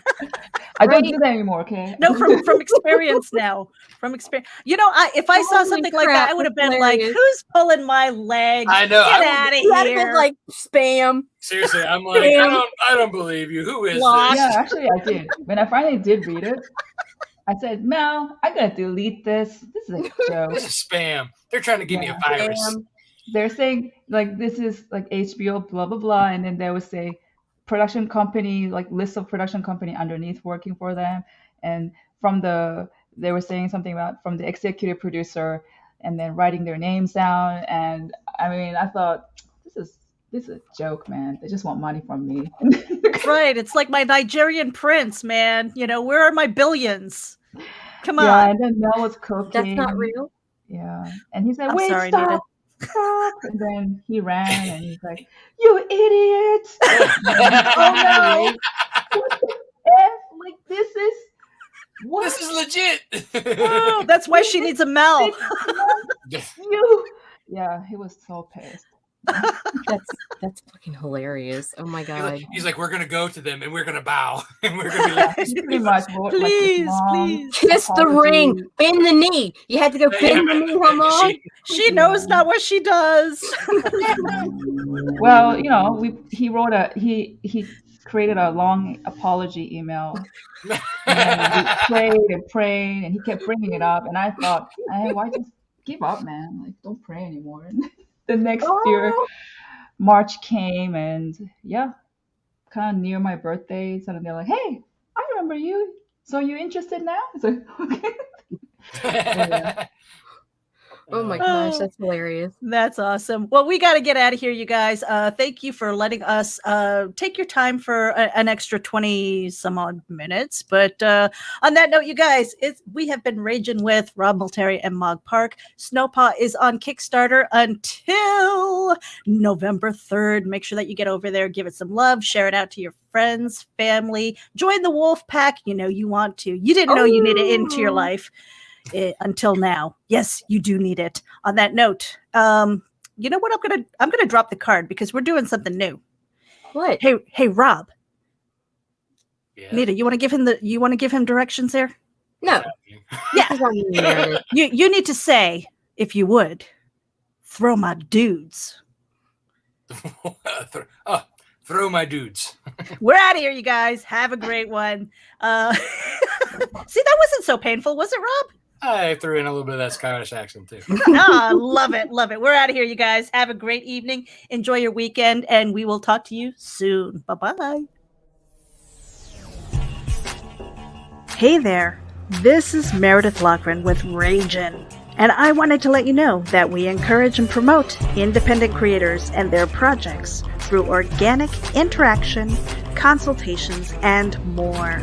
I don't do that anymore, okay? No, from experience now. From experience. If I saw something like that, I would have been like, who's pulling my leg? I know. Get out of here. I'd have been like, spam. Seriously, I'm like, I don't believe you. Who is this? Yeah, actually I did. When I finally did read it, I said, Mel, I gotta delete this. This is a joke. This is spam. They're trying to give me a virus. Spam. They're saying like this is like HBO, blah blah blah, and then they would say production company, like list of production company underneath working for them, and they were saying something about from the executive producer, and then writing their names down, and I mean I thought this is a joke, man. They just want money from me. Right, it's like my Nigerian prince, man. Where are my billions? Come on. Yeah, and then Mel was cooking. That's not real. Yeah, and he said, I'm "Wait, sorry, stop." Nita. Stop. And then he ran and he's like, you idiot. Oh no. What the F? Like this is legit. Oh, that's why she needs a Mel. Yeah, he was so pissed. That's fucking hilarious. Oh my god. He's like, we're gonna go to them and we're gonna bow and we're gonna be like, pretty much please kiss the ring, bend the knee. You had to go bend the knee, Mom. She knows not what she does. Well, he created a long apology email. And we prayed and he kept bringing it up, and I thought, hey, why just give up, man? Like, don't pray anymore. The next year, March came, and kind of near my birthday, suddenly they're like, hey, I remember you. So you interested now? It's like, okay. Oh my gosh, that's hilarious. That's awesome. Well, we got to get out of here, you guys. Thank you for letting us take your time for an extra 20 some odd minutes. But on that note, you guys, we have been raging with Rob Multari and Mog Park. SNOW PAW is on Kickstarter until November 3rd. Make sure that you get over there, give it some love, share it out to your friends, family, join the Wolf Pack. You want to. You didn't know you needed it into your life. Until now. Yes, you do need it. On that note, you know what? I'm gonna drop the card because we're doing something new. What? Hey, Rob. Yeah. Nita, you want to give him directions there? No. Yeah. you need to say, if you would, throw my dudes. Throw my dudes. We're out of here, you guys. Have a great one. See, that wasn't so painful, was it, Rob? I threw in a little bit of that Scottish accent too. Love it. We're out of here, you guys. Have a great evening. Enjoy your weekend, and we will talk to you soon. Bye-bye. Hey there. This is Meredith Loughran with RAGIN, And I wanted to let you know that we encourage and promote independent creators and their projects through organic interaction, consultations, and more.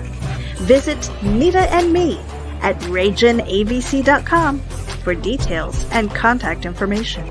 Visit Nita and me at RAGINAVC.com for details and contact information.